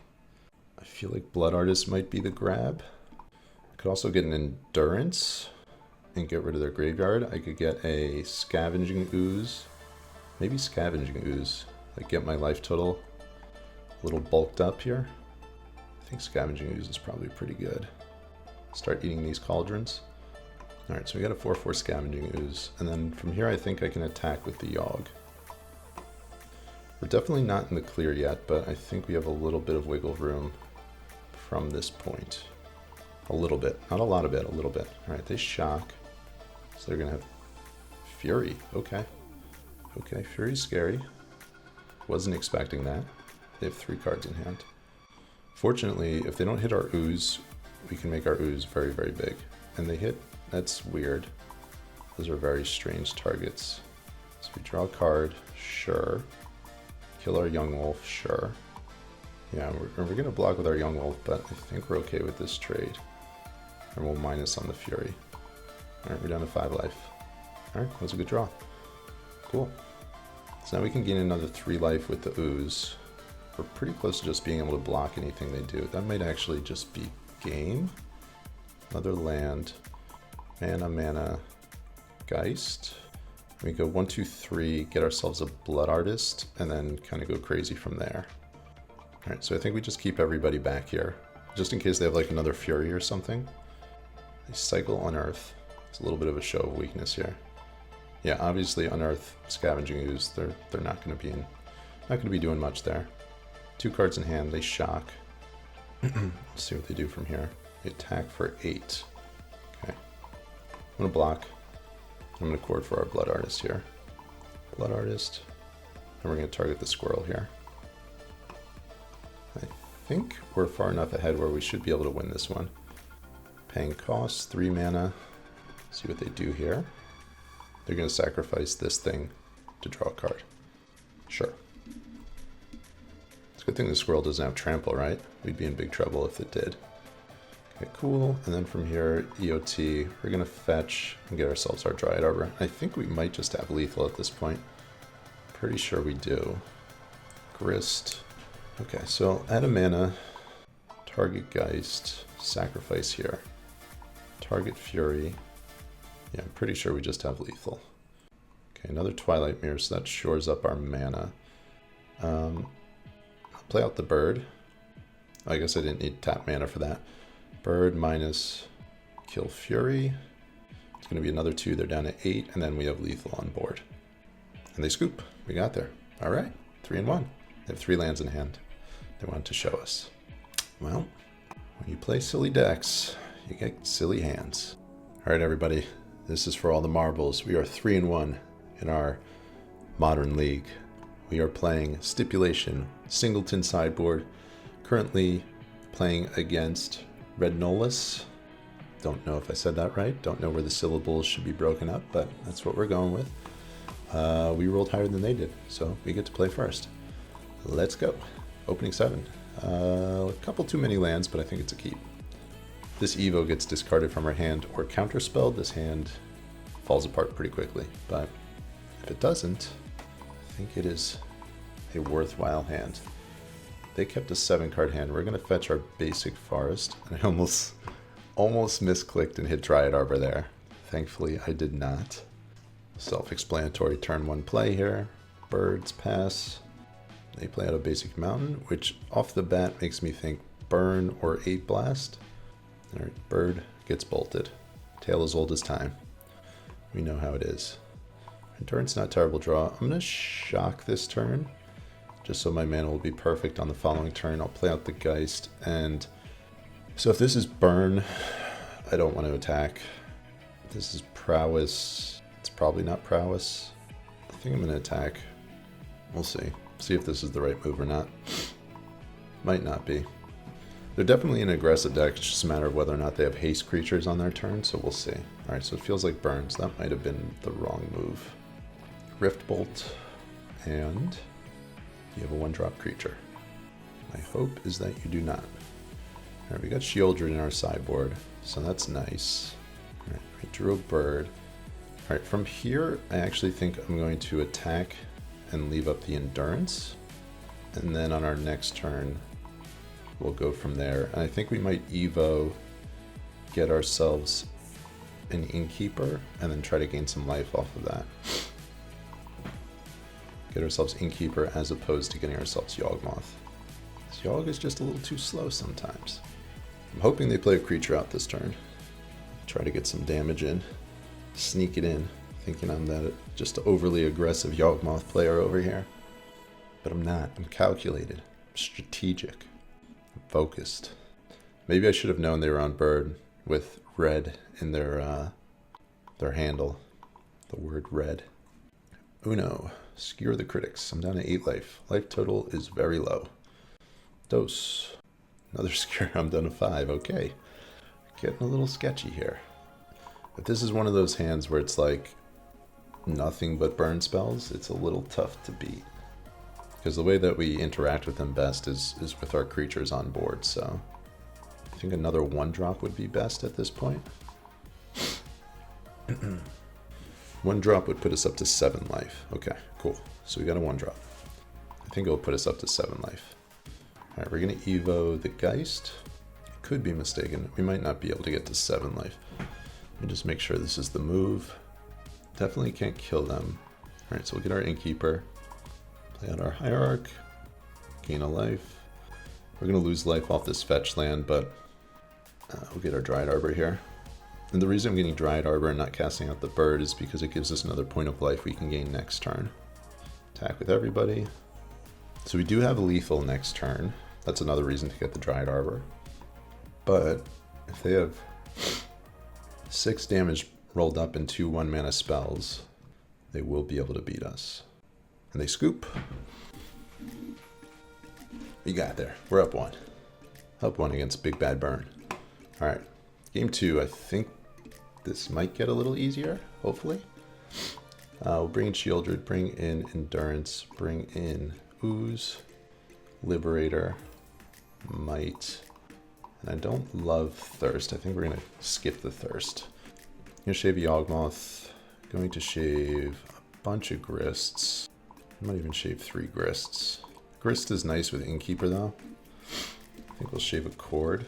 I feel like Blood Artist might be the grab. I could also get an Endurance and get rid of their graveyard. I could get a Scavenging Ooze. Maybe Scavenging Ooze. Like, get my life total a little bulked up here. I think Scavenging Ooze is probably pretty good. Start eating these cauldrons. Alright, so we got a 4/4 Scavenging Ooze. And then from here I think I can attack with the Yawg. We're definitely not in the clear yet, but I think we have a little bit of wiggle room from this point. A little bit. Not a lot of it, a little bit. Alright, they shock. So they're going to have Fury. Okay. Okay, Fury's scary. Wasn't expecting that. They have 3 cards in hand. Fortunately, if they don't hit our Ooze, we can make our Ooze very, very big. And they hit. That's weird. Those are very strange targets. So we draw a card. Sure. Kill our Yawgmoth. Sure. Yeah, we're going to block with our Yawgmoth, but I think we're okay with this trade. And we'll minus on the Fury. Alright, we're down to 5 life. Alright, that was a good draw. Cool. So now we can gain another 3 life with the Ooze. We're pretty close to just being able to block anything they do. That might actually just be game. Another land. Mana, Geist. We go 1, 2, 3, get ourselves a Blood Artist, and then kind of go crazy from there. Alright, so I think we just keep everybody back here. Just in case they have like another Fury or something. They cycle Unearth. It's a little bit of a show of weakness here. Yeah, obviously Unearth, Scavenging Ooze, they're not going to be doing much there. 2 cards in hand, they shock. Let's see what they do from here. They attack for 8. Okay. I'm going to block. I'm going to cord for our Blood Artist here. Blood Artist. And we're going to target the squirrel here. I think we're far enough ahead where we should be able to win this one. Paying costs, 3 mana. See what they do here. They're going to sacrifice this thing to draw a card. Sure. It's a good thing the squirrel doesn't have trample, right? We'd be in big trouble if it did. Okay, cool. And then from here, EOT, we're going to fetch and get ourselves our Dryad Arbor. I think we might just have lethal at this point. Pretty sure we do. Grist. Okay, so add a mana, target Geist, sacrifice here. Target Fury. Yeah, I'm pretty sure we just have lethal. Okay, another Twilight Mirror, so that shores up our mana. I'll play out the bird. I guess I didn't need tap mana for that. Bird minus kill Fury. It's going to be another 2. They're down to 8, and then we have lethal on board. And they scoop. We got there. All right, 3 and 1. They have 3 lands in hand. They wanted to show us. Well, when you play silly decks, you get silly hands. All right, everybody. This is for all the marbles. We are 3-1 in our Modern League. We are playing Stipulation, Singleton Sideboard. Currently playing against Rednolas. Don't know if I said that right. Don't know where the syllables should be broken up, but that's what we're going with. We rolled higher than they did, so we get to play first. Let's go. Opening 7. A couple too many lands, but I think it's a keep. This Evo gets discarded from our hand or counterspelled. This hand falls apart pretty quickly, but if it doesn't, I think it is a worthwhile hand. They kept a 7-card hand. We're going to fetch our basic forest. I almost misclicked and hit Dryad Arbor there. Thankfully, I did not. Self-explanatory turn 1 play here. Birds pass. They play out a basic mountain, which off the bat makes me think burn or 8 blast. Alright, bird gets bolted. Tale as old as time. We know how it is. Endurance, not terrible draw. I'm going to shock this turn, just so my mana will be perfect on the following turn. I'll play out the Geist, and so if this is burn, I don't want to attack. If this is prowess, it's probably not prowess. I think I'm going to attack. We'll see. See if this is the right move or not. Might not be. They're definitely an aggressive deck. It's just a matter of whether or not they have haste creatures on their turn, so we'll see. Alright, so it feels like burns. That might have been the wrong move. Rift Bolt, and you have a 1-drop creature. My hope is that you do not. Alright, we got Shieldred in our sideboard, so that's nice. Alright, we drew a bird. Alright, from here, I actually think I'm going to attack and leave up the Endurance. And then on our next turn, we'll go from there. And I think we might Evo, get ourselves an Innkeeper, and then try to gain some life off of that. Get ourselves Innkeeper as opposed to getting ourselves Yawgmoth. This Yawg is just a little too slow sometimes. I'm hoping they play a creature out this turn. Try to get some damage in. Sneak it in, thinking I'm that just overly aggressive Yawgmoth player over here. But I'm not. I'm calculated. I'm strategic. I'm focused. Maybe I should have known they were on bird with red in their handle. The word red. Uno. Skewer the critics. I'm down to 8 life. Life total is very low. Dos. Another skewer. I'm down to 5. Okay. Getting a little sketchy here. If this is one of those hands where it's like nothing but burn spells, it's a little tough to beat. Because the way that we interact with them best is with our creatures on board, so I think another 1-drop would be best at this point. 1-drop would put us up to 7 life. Okay, cool. So we got a 1-drop. I think it'll put us up to 7 life. Alright, we're going to Evo the Geist. Could be mistaken. We might not be able to get to 7 life. Let me just make sure this is the move. Definitely can't kill them. Alright, so we'll get our Innkeeper. Play out our Hierarch. Gain a life. We're going to lose life off this fetch land, but we'll get our Dryad Arbor here. And the reason I'm getting Dryad Arbor and not casting out the bird is because it gives us another point of life we can gain next turn. Attack with everybody. So we do have lethal next turn. That's another reason to get the Dryad Arbor. But if they have 6 damage rolled up in 2 1-mana spells, they will be able to beat us. And they scoop. We got there. We're up 1. Up 1 against Big Bad Burn. Alright. Game 2, I think this might get a little easier, hopefully. We'll bring in Shieldred, bring in Endurance, bring in Ooze, Liberator, Might. And I don't love Thirst. I think we're going to skip the Thirst. I'm going to shave Yawgmoth. Going to shave a bunch of Grists. I might even shave 3 Grists. Grist is nice with Innkeeper though. I think we'll shave a Cord.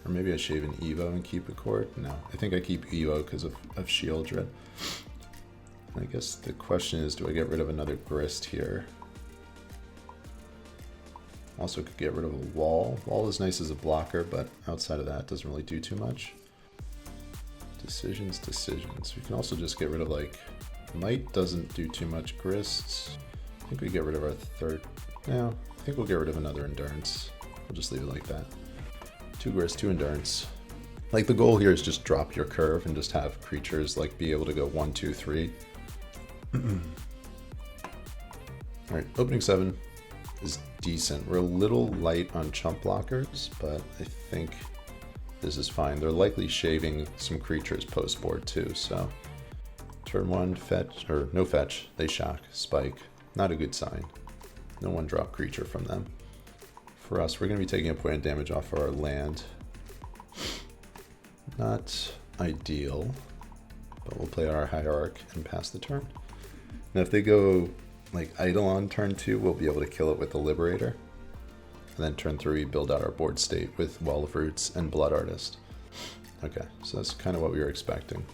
Or maybe I shave an Evo and keep a Cord. No, I think I keep Evo because of Shieldred. I guess the question is, do I get rid of another Grist here? Also could get rid of a Wall. Wall is nice as a blocker, but outside of that, it doesn't really do too much. Decisions. We can also just get rid of, like, Might doesn't do too much. Grists. I think we get rid of our third. No, I think we'll get rid of another Endurance. We'll just leave it like that. 2 Grist, 2 Endurance. Like the goal here is just drop your curve and just have creatures like be able to go 1, 2, 3. Alright, opening 7 is decent. We're a little light on chump blockers, but I think this is fine. They're likely shaving some creatures post board too, so turn 1, fetch, or no fetch, they shock, spike. Not a good sign. No one drop creature from them. For us, we're going to be taking a point of damage off of our land. Not ideal, but we'll play our Hierarch and pass the turn. Now if they go like idle on turn 2, we'll be able to kill it with the Liberator. And then turn 3, we build out our board state with Wall of Roots and Blood Artist. Okay, so that's kind of what we were expecting.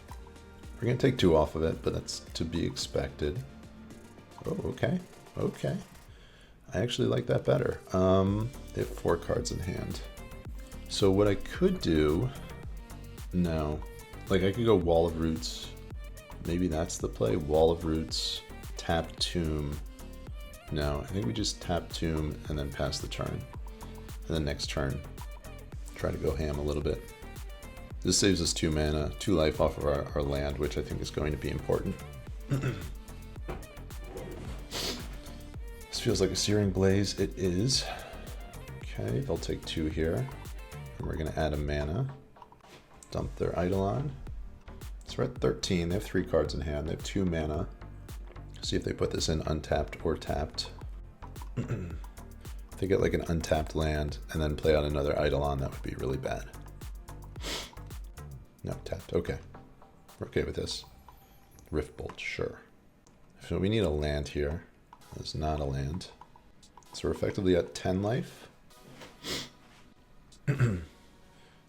We're going to take 2 off of it, but that's to be expected. Oh, okay, okay. I actually like that better. They have 4 cards in hand. So what I could do, no, like I could go Wall of Roots. Maybe that's the play. Wall of Roots, tap Tomb. No, I think we just tap Tomb and then pass the turn. And then next turn, try to go ham a little bit. This saves us 2 mana, 2 life off of our land, which I think is going to be important. This feels like a Searing Blaze. It is. Okay, they'll take 2 here. And we're going to add a mana. Dump their Eidolon. So we're at 13. They have 3 cards in hand. They have 2 mana. See if they put this in untapped or tapped. If they get like an untapped land and then play out another Eidolon, that would be really bad. No, tapped. Okay. We're okay with this. Rift Bolt, sure. So we need a land here. It's not a land. So we're effectively at 10 life.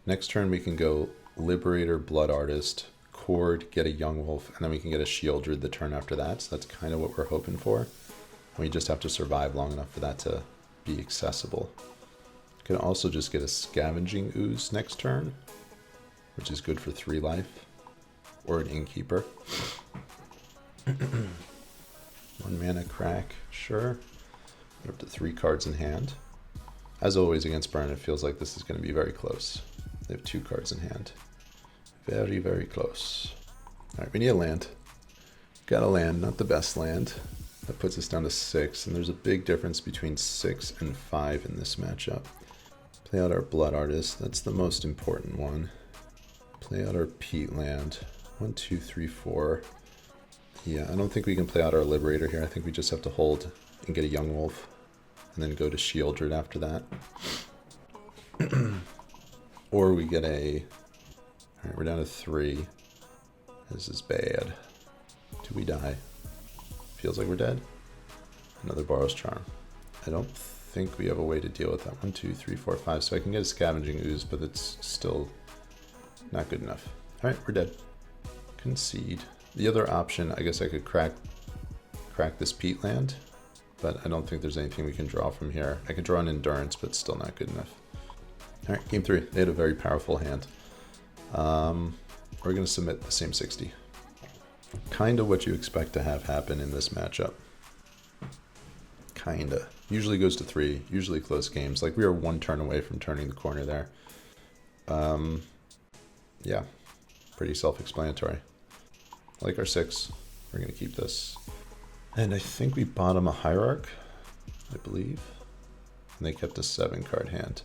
Next turn we can go Liberator, Blood Artist, Cord, get a Yawgmoth, and then we can get a Shieldred the turn after that. So that's kind of what we're hoping for. And we just have to survive long enough for that to be accessible. Can also just get a Scavenging Ooze next turn, which is good for 3 life, or an Innkeeper. 1 mana crack, sure. We're up to 3 cards in hand. As always against Burn, it feels like this is going to be very close. They have 2 cards in hand. Very, very close. Alright, we need a land. Got a land, not the best land. That puts us down to 6, and there's a big difference between 6 and 5 in this matchup. Play out our Blood Artist, that's the most important one. Play out our Peat land. 1, 2, 3, 4. Yeah, I don't think we can play out our Liberator here. I think we just have to hold and get a Yawgmoth, and then go to Shieldred after that. Or we get a... Alright, we're down to 3. This is bad. Do we die? Feels like we're dead. Another Borrow's Charm. I don't think we have a way to deal with that. 1, 2, 3, 4, 5. So I can get a Scavenging Ooze, but it's still not good enough. Alright, we're dead. Concede. The other option, I guess I could crack this Peat land, but I don't think there's anything we can draw from here. I can draw an Endurance, but still not good enough. Alright, game 3. They had a very powerful hand. We're going to submit the same 60. Kind of what you expect to have happen in this matchup. Kinda. Usually goes to 3, usually close games. Like we are 1 turn away from turning the corner there. Yeah, pretty self-explanatory. I like our 6. We're going to keep this. And I think we bottom a Hierarch, I believe. And they kept a 7 card hand.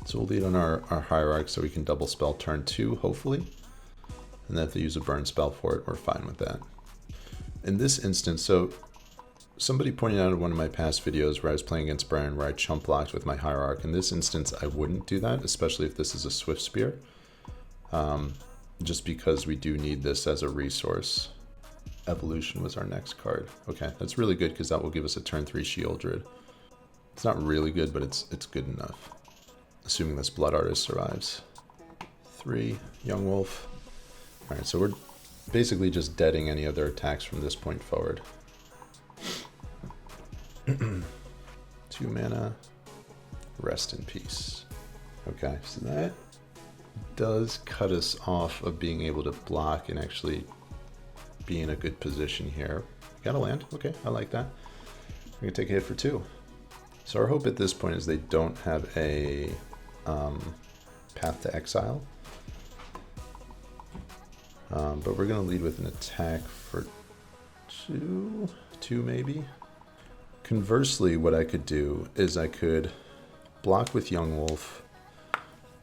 So we'll lead on our Hierarch so we can double spell turn 2, hopefully. And then if they use a burn spell for it, we're fine with that. In this instance, so somebody pointed out in one of my past videos where I was playing against Brian where I chump blocked with my Hierarch. In this instance, I wouldn't do that, especially if this is a Swift Spear. Just because we do need this as a resource. Evolution was our next card. Okay, that's really good because that will give us a turn 3 Shieldred. It's not really good, but it's good enough. Assuming this Blood Artist survives. 3, Yawgmoth. Alright, so we're basically just deading any other attacks from this point forward. 2 mana. Rest in peace. Okay, so that does cut us off of being able to block and actually be in a good position here. Got a land. Okay, I like that. We're going to take a hit for 2. So our hope at this point is they don't have a Path to Exile. But we're going to lead with an attack for two maybe. Conversely, what I could do is I could block with Yawgmoth,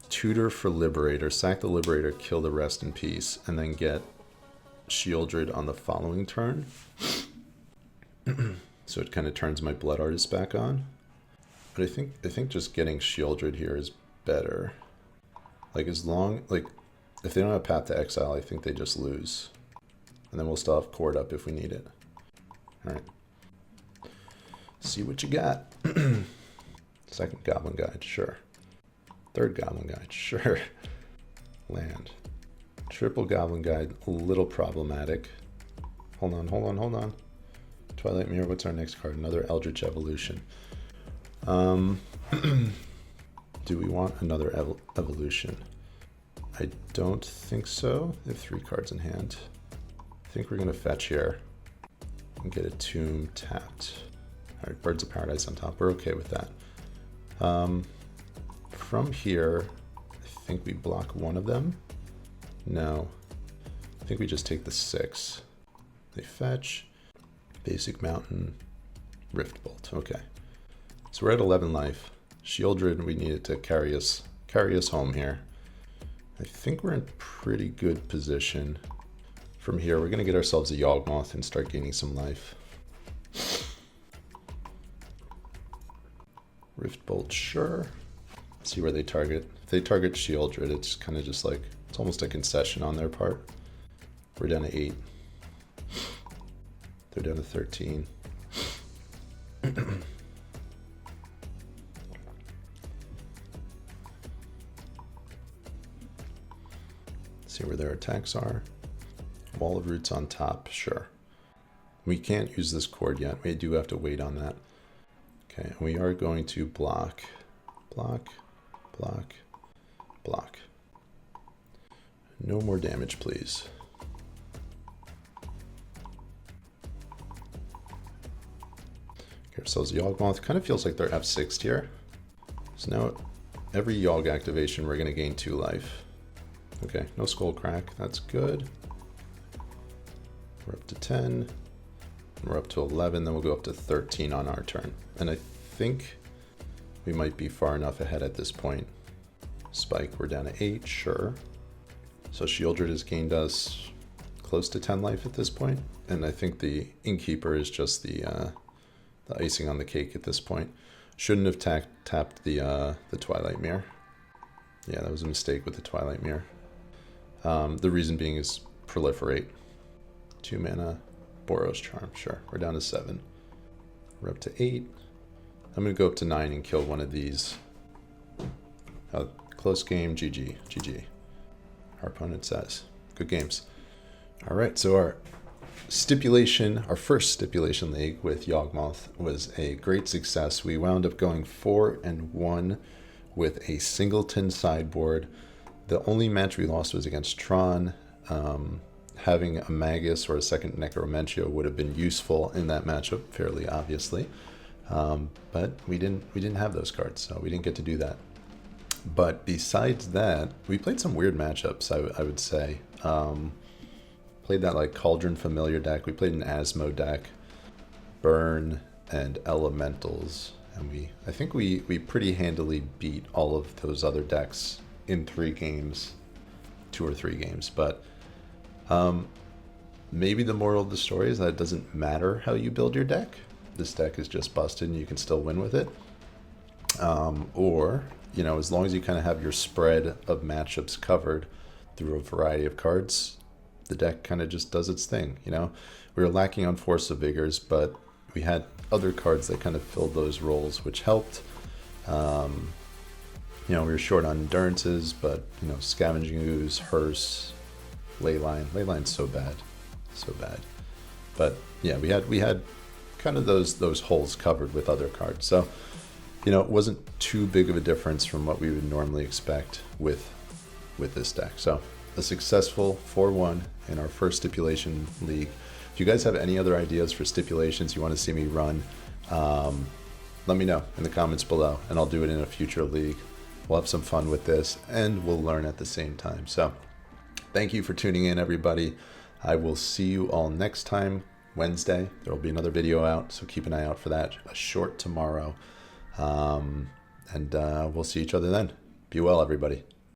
tutor for Liberator, sack the Liberator, kill the rest in peace, and then get Shieldred on the following turn. So it kind of turns my Blood Artist back on. But I think just getting Shieldred here is better. Like if they don't have Path to Exile, I think they just lose. And then we'll still have Cord up if we need it. Alright. See what you got. Second Goblin Guide, sure. Third Goblin Guide, sure. Land. Triple Goblin Guide, a little problematic. Hold on. Twilight Mirror, what's our next card? Another Eldritch Evolution. Do we want another evolution? I don't think so. They have 3 cards in hand. I think we're going to fetch here and get a Tomb tapped. Alright, Birds of Paradise on top. We're okay with that. From here, I think we block one of them. No. I think we just take the 6. They fetch. Basic Mountain. Rift Bolt. Okay. So we're at 11 life. Shieldred, we needed to carry us home here. I think we're in pretty good position. From here, we're going to get ourselves a Yawgmoth and start gaining some life. Rift Bolt, sure. See where they target. If they target Shieldred, it's kind of just like, it's almost a concession on their part. We're down to 8. They're down to 13. See where their attacks are. Wall of Roots on top, sure. We can't use this cord yet. We do have to wait on that. Okay, we are going to block. Block. No more damage, please. Get ourselves a Yawgmoth. Kind of feels like they're F6'd here. So now every Yawg activation, we're going to gain 2 life. Okay, no Skull Crack. That's good. We're up to 10. We're up to 11. Then we'll go up to 13 on our turn. And I think we might be far enough ahead at this point. Spike, we're down to 8, sure. So Shieldred has gained us close to 10 life at this point. And I think the Innkeeper is just the icing on the cake at this point. Shouldn't have tapped the Twilight Mirror. Yeah, that was a mistake with the Twilight Mirror. The reason being is proliferate. 2 mana, Boros Charm, sure. We're down to 7. We're up to 8. I'm going to go up to 9 and kill one of these. Close game, GG. Our opponent says. Good games. All right, so our first Stipulation League with Yawgmoth was a great success. We wound up going 4-1 with a singleton sideboard. The only match we lost was against Tron. Having a Magus or a second Necromentia would have been useful in that matchup, fairly obviously. But we didn't have those cards, so we didn't get to do that. But besides that, we played some weird matchups, I would say. Played that like Cauldron Familiar deck. We played an Asmo deck, Burn, and Elementals. And I think we pretty handily beat all of those other decks in 3 games, 2 or 3 games. But maybe the moral of the story is that it doesn't matter how you build your deck. This deck is just busted and you can still win with it. Or, you know, as long as you kind of have your spread of matchups covered through a variety of cards, the deck kind of just does its thing, you know. We were lacking on Force of Vigors, but we had other cards that kind of filled those roles, which helped. You know, we were short on Endurances, but, you know, Scavenging Ooze, Hearse, Leyline. Leyline's so bad. But yeah, we had kind of those holes covered with other cards. So, you know, it wasn't too big of a difference from what we would normally expect with this deck. So a successful 4-1 in our first Stipulation League. If you guys have any other ideas for stipulations you want to see me run, let me know in the comments below, and I'll do it in a future league. We'll have some fun with this, and we'll learn at the same time. So Thank you for tuning in, everybody. I will see you all next time, Wednesday. There will be another video out, so keep an eye out for that. A short tomorrow. And we'll see each other then. Be well, everybody.